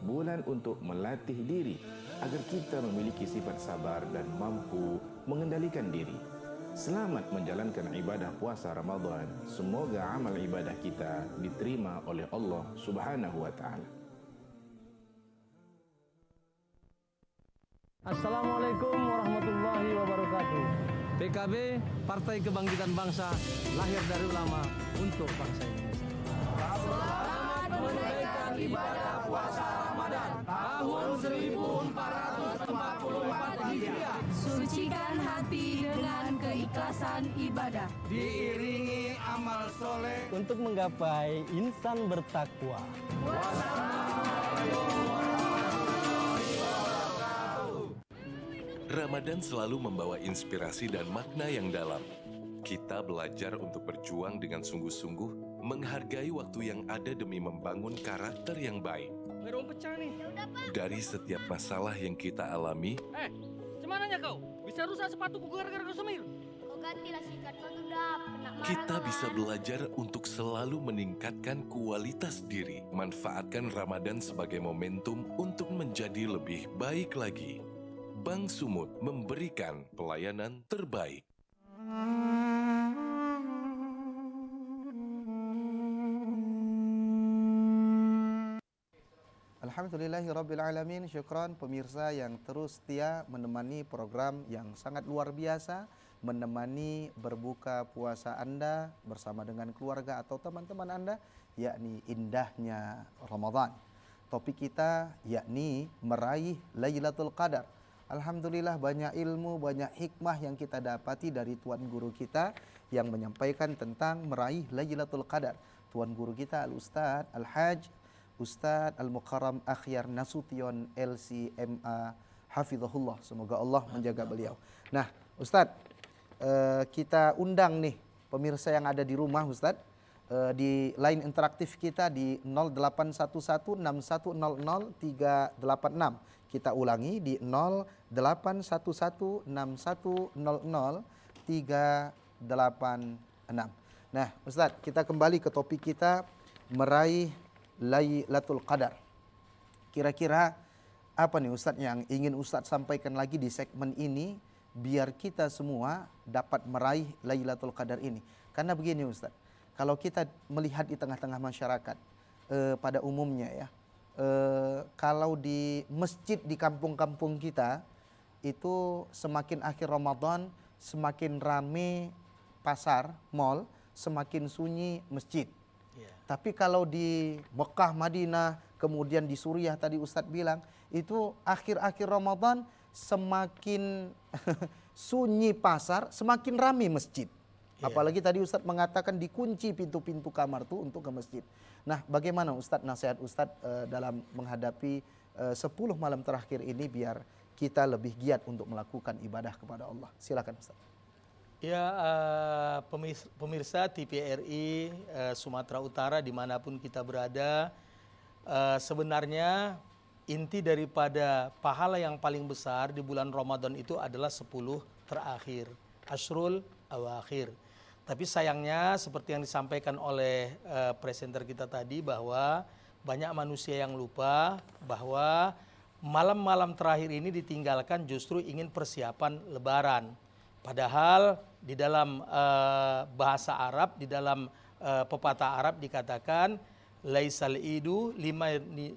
Bulan untuk melatih diri agar kita memiliki sifat sabar dan mampu mengendalikan diri. Selamat menjalankan ibadah puasa Ramadan. Semoga amal ibadah kita diterima oleh Allah Subhanahu wa taala. Assalamualaikum warahmatullahi wabarakatuh. PKB, Partai Kebangkitan Bangsa, lahir dari ulama untuk bangsa Indonesia. Selamat menunaikan ibadah puasa Ramadan tahun 1444 Hijriah. Sucikan hati dengan keikhlasan ibadah, diiringi amal soleh untuk menggapai insan bertakwa. Ramadan selalu membawa inspirasi dan makna yang dalam. Kita belajar untuk berjuang dengan sungguh-sungguh, menghargai waktu yang ada demi membangun karakter yang baik. Pecah nih. Dari setiap masalah yang kita alami, Cumananya kau bisa rusak sepatuku gara-gara kau semir. Kau gantilah sikat kau tuh Dap. kita bisa belajar untuk selalu meningkatkan kualitas diri. Manfaatkan Ramadan sebagai momentum untuk menjadi lebih baik lagi. Bank Sumut memberikan pelayanan terbaik. Alhamdulillahirrabbilalamin. Syukran pemirsa yang terus setia menemani program yang sangat luar biasa, menemani berbuka puasa Anda bersama dengan keluarga atau teman-teman Anda, yakni indahnya Ramadan. Topik kita yakni meraih Lailatul Qadar. Alhamdulillah banyak ilmu, banyak hikmah yang kita dapati dari Tuan Guru kita yang menyampaikan tentang meraih Lailatul Qadar. Tuan Guru kita Al-Ustaz Al-Hajj Ustadz Al-Mukarram Akhyar Nasution LCMA Hafizahullah. Semoga Allah menjaga beliau. Nah Ustadz, kita undang nih pemirsa yang ada di rumah Ustadz, di line interaktif kita di 081161000386. Kita ulangi di 081161000386. Nah Ustadz, kita kembali ke topik kita, meraih Lailatul Qadar. Kira-kira apa nih Ustadz yang ingin Ustadz sampaikan lagi di segmen ini biar kita semua dapat meraih Lailatul Qadar ini? Karena begini Ustadz, kalau kita melihat di tengah-tengah masyarakat pada umumnya ya, kalau di masjid di kampung-kampung kita itu semakin akhir Ramadan semakin rame pasar, mal, semakin sunyi masjid. Tapi kalau di Mekah, Madinah, kemudian di Suriah tadi Ustadz bilang, itu akhir-akhir Ramadan semakin sunyi pasar, semakin ramai masjid. Apalagi tadi Ustadz mengatakan dikunci pintu-pintu kamar tuh untuk ke masjid. Nah, bagaimana Ustadz, nasihat Ustadz dalam menghadapi 10 malam terakhir ini biar kita lebih giat untuk melakukan ibadah kepada Allah. Silakan Ustadz. Ya, pemirsa TPRI Sumatera Utara dimanapun kita berada, sebenarnya inti daripada pahala yang paling besar di bulan Ramadan itu adalah 10 terakhir, Ashrul Awakhir. Tapi sayangnya seperti yang disampaikan oleh presenter kita tadi, bahwa banyak manusia yang lupa bahwa malam-malam terakhir ini ditinggalkan justru ingin persiapan Lebaran. Padahal di dalam bahasa Arab, di dalam pepatah Arab dikatakan, laisal idu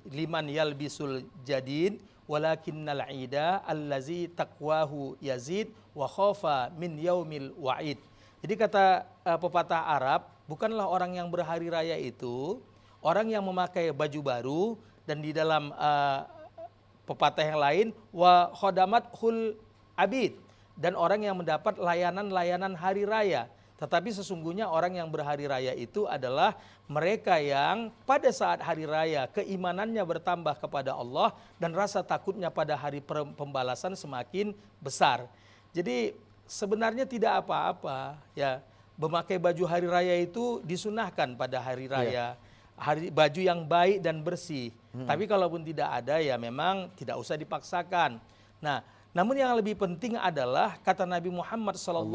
liman yalbisul jadid walakinnal ida allazi taqwahu yazid wa khafa min yaumil wa'id. Jadi kata pepatah Arab, bukanlah orang yang berhari raya itu orang yang memakai baju baru, dan di dalam pepatah yang lain wa khodamat hul abid, dan orang yang mendapat layanan-layanan hari raya. Tetapi sesungguhnya orang yang berhari raya itu adalah mereka yang pada saat hari raya keimanannya bertambah kepada Allah dan rasa takutnya pada hari pembalasan semakin besar. Jadi sebenarnya tidak apa-apa ya, memakai baju hari raya itu disunahkan pada hari raya. Baju yang baik dan bersih. Tapi kalaupun tidak ada ya memang tidak usah dipaksakan. Nah, namun yang lebih penting adalah kata Nabi Muhammad SAW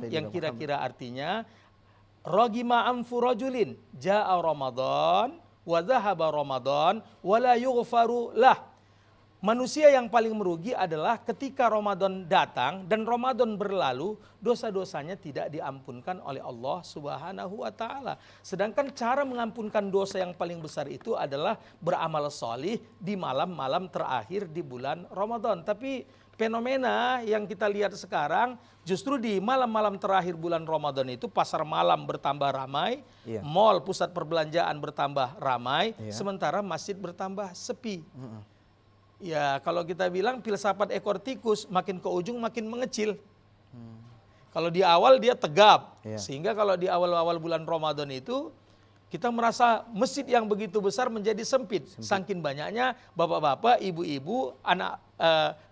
yang kira-kira artinya, ragima anfu rajulin jaa Ramadan wa dhahaba Ramadan wa la yughfaru lah. Manusia yang paling merugi adalah ketika Ramadan datang dan Ramadan berlalu, dosa-dosanya tidak diampunkan oleh Allah Subhanahu wa taala. Sedangkan cara mengampunkan dosa yang paling besar itu adalah beramal solih di malam-malam terakhir di bulan Ramadan. Tapi fenomena yang kita lihat sekarang, justru di malam-malam terakhir bulan Ramadan itu pasar malam bertambah ramai, mal, pusat perbelanjaan bertambah ramai, sementara masjid bertambah sepi. Ya, kalau kita bilang filsafat ekor tikus, makin ke ujung makin mengecil. Kalau di awal dia tegap, sehingga kalau di awal-awal bulan Ramadan itu kita merasa masjid yang begitu besar menjadi sempit. Saking banyaknya bapak-bapak, ibu-ibu, anak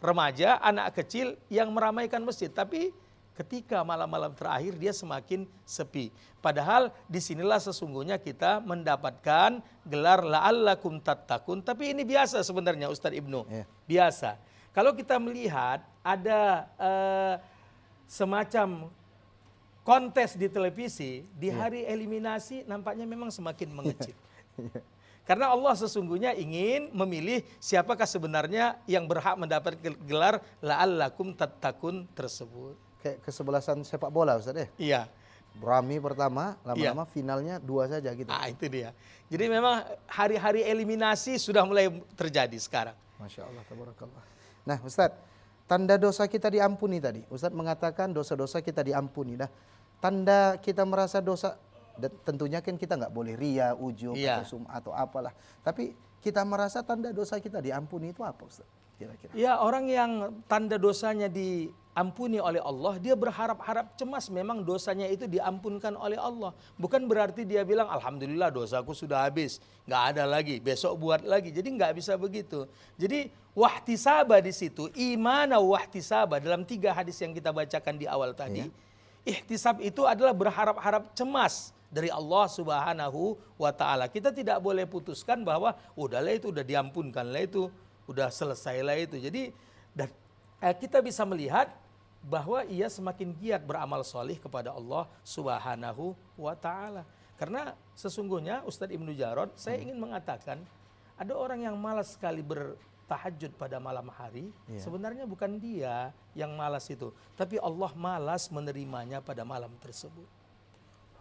remaja, anak kecil yang meramaikan masjid. Tapi ketika malam-malam terakhir dia semakin sepi. Padahal disinilah sesungguhnya kita mendapatkan gelar la'allakum tattaqun. Tapi ini biasa sebenarnya Ustadz Ibnu. Biasa. Kalau kita melihat ada semacam kontes di televisi, di hari eliminasi nampaknya memang semakin mengecil. Karena Allah sesungguhnya ingin memilih siapakah sebenarnya yang berhak mendapat gelar la'allakum tattaqun tersebut. Kayak kesebelasan sepak bola Ustaz ya? Iya. Rami pertama, lama-lama finalnya 2 saja gitu. Ah, itu dia. Jadi memang hari-hari eliminasi sudah mulai terjadi sekarang. Masya Allah, tabarakallah. Nah Ustaz, tanda dosa kita diampuni tadi. Ustaz mengatakan dosa-dosa kita diampuni. Nah, tanda kita merasa dosa, tentunya kan kita nggak boleh ria, ujub, atau sum'ah atau apalah. Tapi kita merasa tanda dosa kita diampuni itu apa Ustaz? Kira-kira. Ya, orang yang tanda dosanya diampuni oleh Allah, dia berharap-harap cemas memang dosanya itu diampunkan oleh Allah. Bukan berarti dia bilang alhamdulillah dosaku sudah habis, nggak ada lagi, besok buat lagi. Jadi nggak bisa begitu. Jadi wahtisaba di situ, imana wahtisaba dalam 3 hadis yang kita bacakan di awal tadi. Ihtisab itu adalah berharap-harap cemas dari Allah Subhanahu wa taala. Kita tidak boleh putuskan bahwa udahlah itu udah diampunkan lah itu, udah selesailah itu. Jadi kita bisa melihat bahwa ia semakin giat beramal solih kepada Allah Subhanahu wa taala. Karena sesungguhnya Ustadz Ibnu Jarod, saya ingin mengatakan ada orang yang malas sekali bertahajud pada malam hari. Sebenarnya bukan dia yang malas itu, tapi Allah malas menerimanya pada malam tersebut.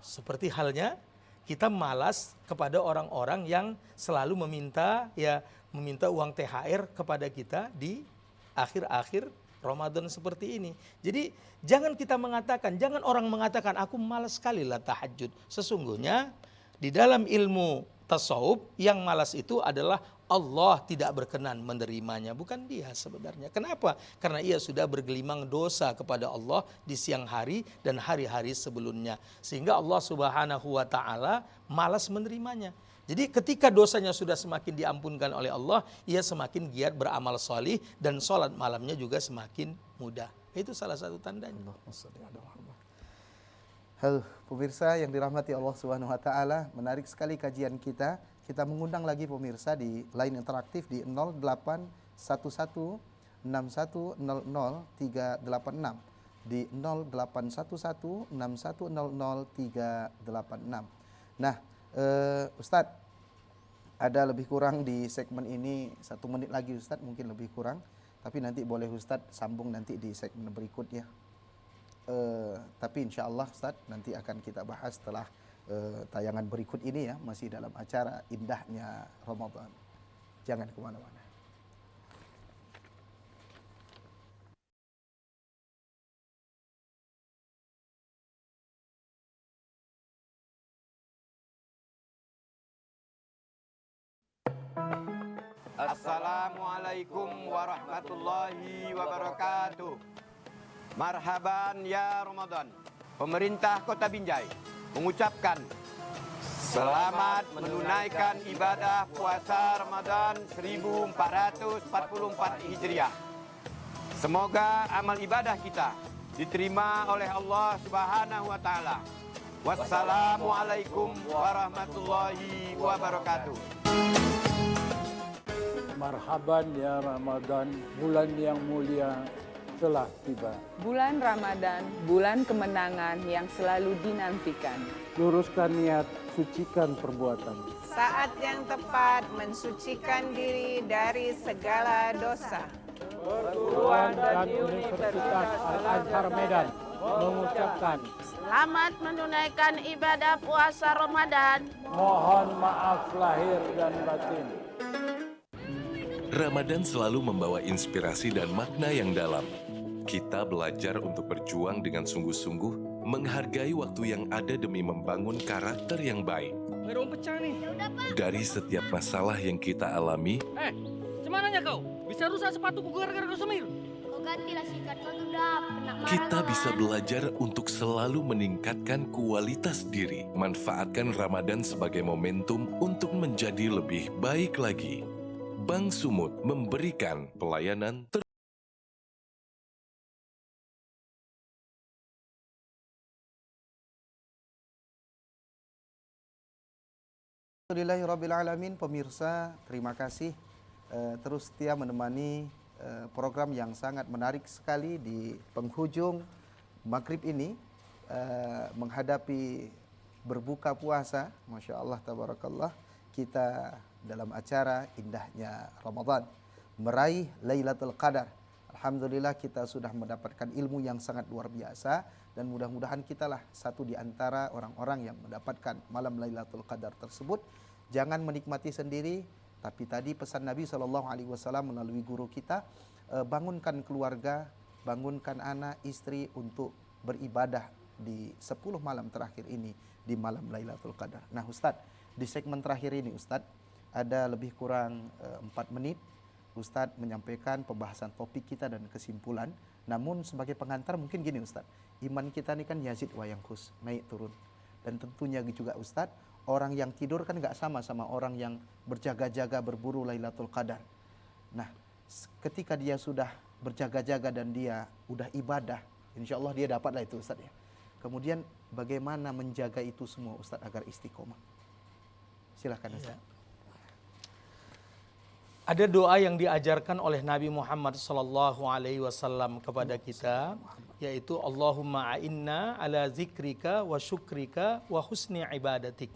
Seperti halnya kita malas kepada orang-orang yang selalu meminta uang THR kepada kita di akhir-akhir Ramadan seperti ini. Jadi jangan kita mengatakan, jangan orang mengatakan aku malas sekali lah tahajud. Sesungguhnya di dalam ilmu tasawuf, yang malas itu adalah Allah tidak berkenan menerimanya, bukan dia sebenarnya. Kenapa? Karena ia sudah bergelimang dosa kepada Allah di siang hari dan hari-hari sebelumnya. Sehingga Allah Subhanahu wa Ta'ala malas menerimanya. Jadi ketika dosanya sudah semakin diampunkan oleh Allah, ia semakin giat beramal solih dan sholat malamnya juga semakin mudah. Itu salah satu tandanya. Halo pemirsa yang dirahmati Allah Subhanahu wa Ta'ala, menarik sekali kajian kita. Kita mengundang lagi pemirsa di line interaktif di 081161000386 di 081161000386. Nah, Ustadz, ada lebih kurang di segmen ini 1 menit lagi Ustadz, mungkin lebih kurang. Tapi nanti boleh Ustadz sambung nanti di segmen berikutnya. Tapi insya Allah Ustadz nanti akan kita bahas setelah tayangan berikut ini ya, masih dalam acara Indahnya Ramadan. Jangan kemana-mana. Assalamualaikum warahmatullahi wabarakatuh. Marhaban ya Ramadan. Pemerintah Kota Binjai mengucapkan selamat menunaikan ibadah puasa Ramadan 1444 Hijriah. Semoga amal ibadah kita diterima oleh Allah Subhanahu wa Ta'ala. Wassalamualaikum warahmatullahi wabarakatuh. Marhaban ya Ramadan, bulan yang mulia telah tiba. Bulan Ramadan, bulan kemenangan yang selalu dinantikan. Luruskan niat, sucikan perbuatan. Saat yang tepat mensucikan diri dari segala dosa. Perguruan dan Universitas Al-Azhar Medan mengucapkan selamat menunaikan ibadah puasa Ramadan. Mohon maaf lahir dan batin. Ramadan selalu membawa inspirasi dan makna yang dalam. Kita belajar untuk berjuang dengan sungguh-sungguh, menghargai waktu yang ada demi membangun karakter yang baik. Nggak ada uang pecah nih. Dari setiap masalah yang kita alami, Cemananya kau? Bisa rusak sepatuku gara-gara kau semir. Kau gantilah sikat kau dudap, kena marah kita kan? bisa belajar untuk selalu meningkatkan kualitas diri. Manfaatkan Ramadan sebagai momentum untuk menjadi lebih baik lagi. Bank Sumut memberikan pelayanan Alhamdulillahirrabbilalamin. Pemirsa, terima kasih terus setia menemani program yang sangat menarik sekali di penghujung maghrib ini, menghadapi berbuka puasa. Masya Allah, tabarakallah, kita dalam acara Indahnya Ramadan, meraih Lailatul Qadar. Alhamdulillah kita sudah mendapatkan ilmu yang sangat luar biasa, dan mudah-mudahan kitalah satu di antara orang-orang yang mendapatkan malam Lailatul Qadar tersebut. Jangan menikmati sendiri, tapi tadi pesan Nabi SAW melalui guru kita, bangunkan keluarga, bangunkan anak, istri untuk beribadah di 10 malam terakhir ini, di malam Lailatul Qadar. Nah Ustadz, di segmen terakhir ini Ustadz, ada lebih kurang 4 menit Ustadz menyampaikan pembahasan topik kita dan kesimpulan. Namun sebagai pengantar mungkin gini Ustadz, iman kita ini kan yazid wa yanqus, naik turun. Dan tentunya juga Ustadz, orang yang tidur kan nggak sama orang yang berjaga-jaga berburu Lailatul Qadar. Nah ketika dia sudah berjaga-jaga dan dia udah ibadah, insya Allah dia dapatlah itu Ustadz ya. Kemudian bagaimana menjaga itu semua Ustadz agar istiqomah? Silahkan Ustadz. Ya. Ada doa yang diajarkan oleh Nabi Muhammad SAW kepada kita, yaitu Allahumma a'inna ala zikrika wa syukrika wa husni ibadatik.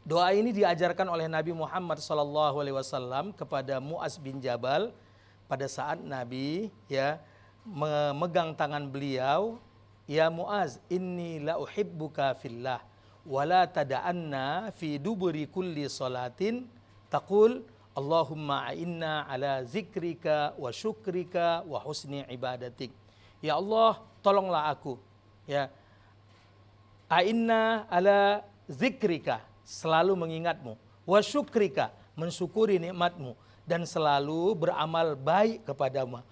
Doa ini diajarkan oleh Nabi Muhammad SAW kepada Mu'az bin Jabal pada saat Nabi memegang tangan beliau, ya Mu'az, inni la uhibbuka fillah wa la tada'anna fi duburi kulli salatin taqul Allahumma a'inna ala zikrika wa syukrika wa husni ibadatik. Ya Allah, tolonglah aku. Ya. A'inna ala zikrika. selalu mengingatmu, wa syukrika, mensyukuri nikmatmu, dan selalu beramal baik kepadamu,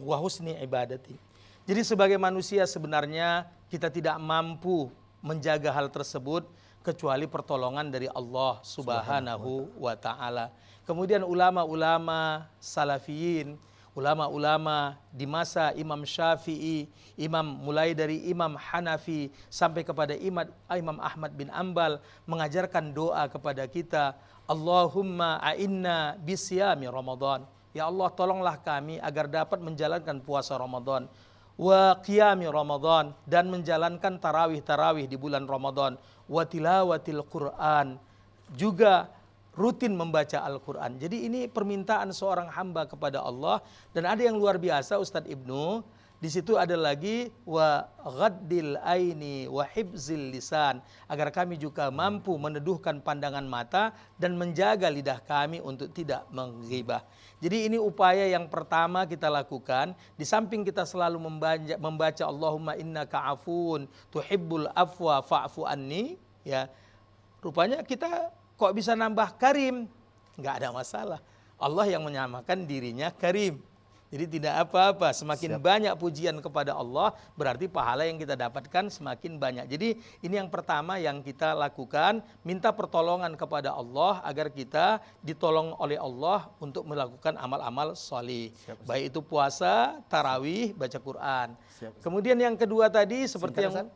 wa husni ibadati. Jadi sebagai manusia sebenarnya kita tidak mampu menjaga hal tersebut kecuali pertolongan dari Allah Subhanahu wa ta'ala. Kemudian ulama-ulama salafiyin, ulama-ulama di masa Imam Syafi'i, mulai dari Imam Hanafi sampai kepada Imam Ahmad bin Ambal mengajarkan doa kepada kita, Allahumma a'inna bisyami Ramadan. Ya Allah, tolonglah kami agar dapat menjalankan puasa Ramadan, wa qiyami Ramadan, dan menjalankan tarawih di bulan Ramadan, wa tilawatil Quran, juga rutin membaca Al-Quran. Jadi ini permintaan seorang hamba kepada Allah. Dan ada yang luar biasa Ustadz Ibnu, di situ ada lagi wa ghaddil aini wa hibzil lisan, agar kami juga mampu meneduhkan pandangan mata dan menjaga lidah kami untuk tidak menggibah. Jadi ini upaya yang pertama kita lakukan. Di samping kita selalu membaca Allahumma innaka afun tuhibbul afwa fa'fu anni, ya, rupanya kita kok bisa nambah karim? Nggak ada masalah. Allah yang menyamakan dirinya karim. Jadi tidak apa-apa, semakin banyak pujian kepada Allah berarti pahala yang kita dapatkan semakin banyak. Jadi ini yang pertama yang kita lakukan, minta pertolongan kepada Allah agar kita ditolong oleh Allah untuk melakukan amal-amal sholih. Baik itu puasa, tarawih, baca Quran. Kemudian yang kedua tadi seperti yang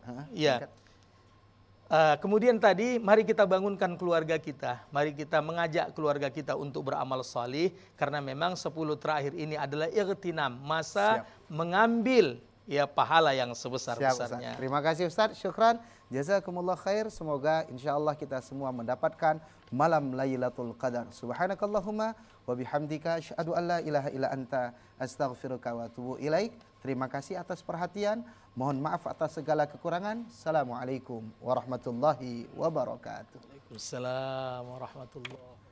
kemudian tadi, mari kita bangunkan keluarga kita. Mari kita mengajak keluarga kita untuk beramal salih. Karena memang 10 terakhir ini adalah ightinam, masa mengambil ya pahala yang sebesar-besarnya. Terima kasih Ustaz, syukran. Jazakumullah khair. Semoga insya Allah kita semua mendapatkan malam Lailatul Qadar. Subhanakallahumma wa bihamdika asyhadu an la ilaha illa anta astaghfiruka wa atubu ilaik. Terima kasih atas perhatian. Mohon maaf atas segala kekurangan. Assalamualaikum warahmatullahi wabarakatuh. Waalaikumsalam warahmatullahi wabarakatuh.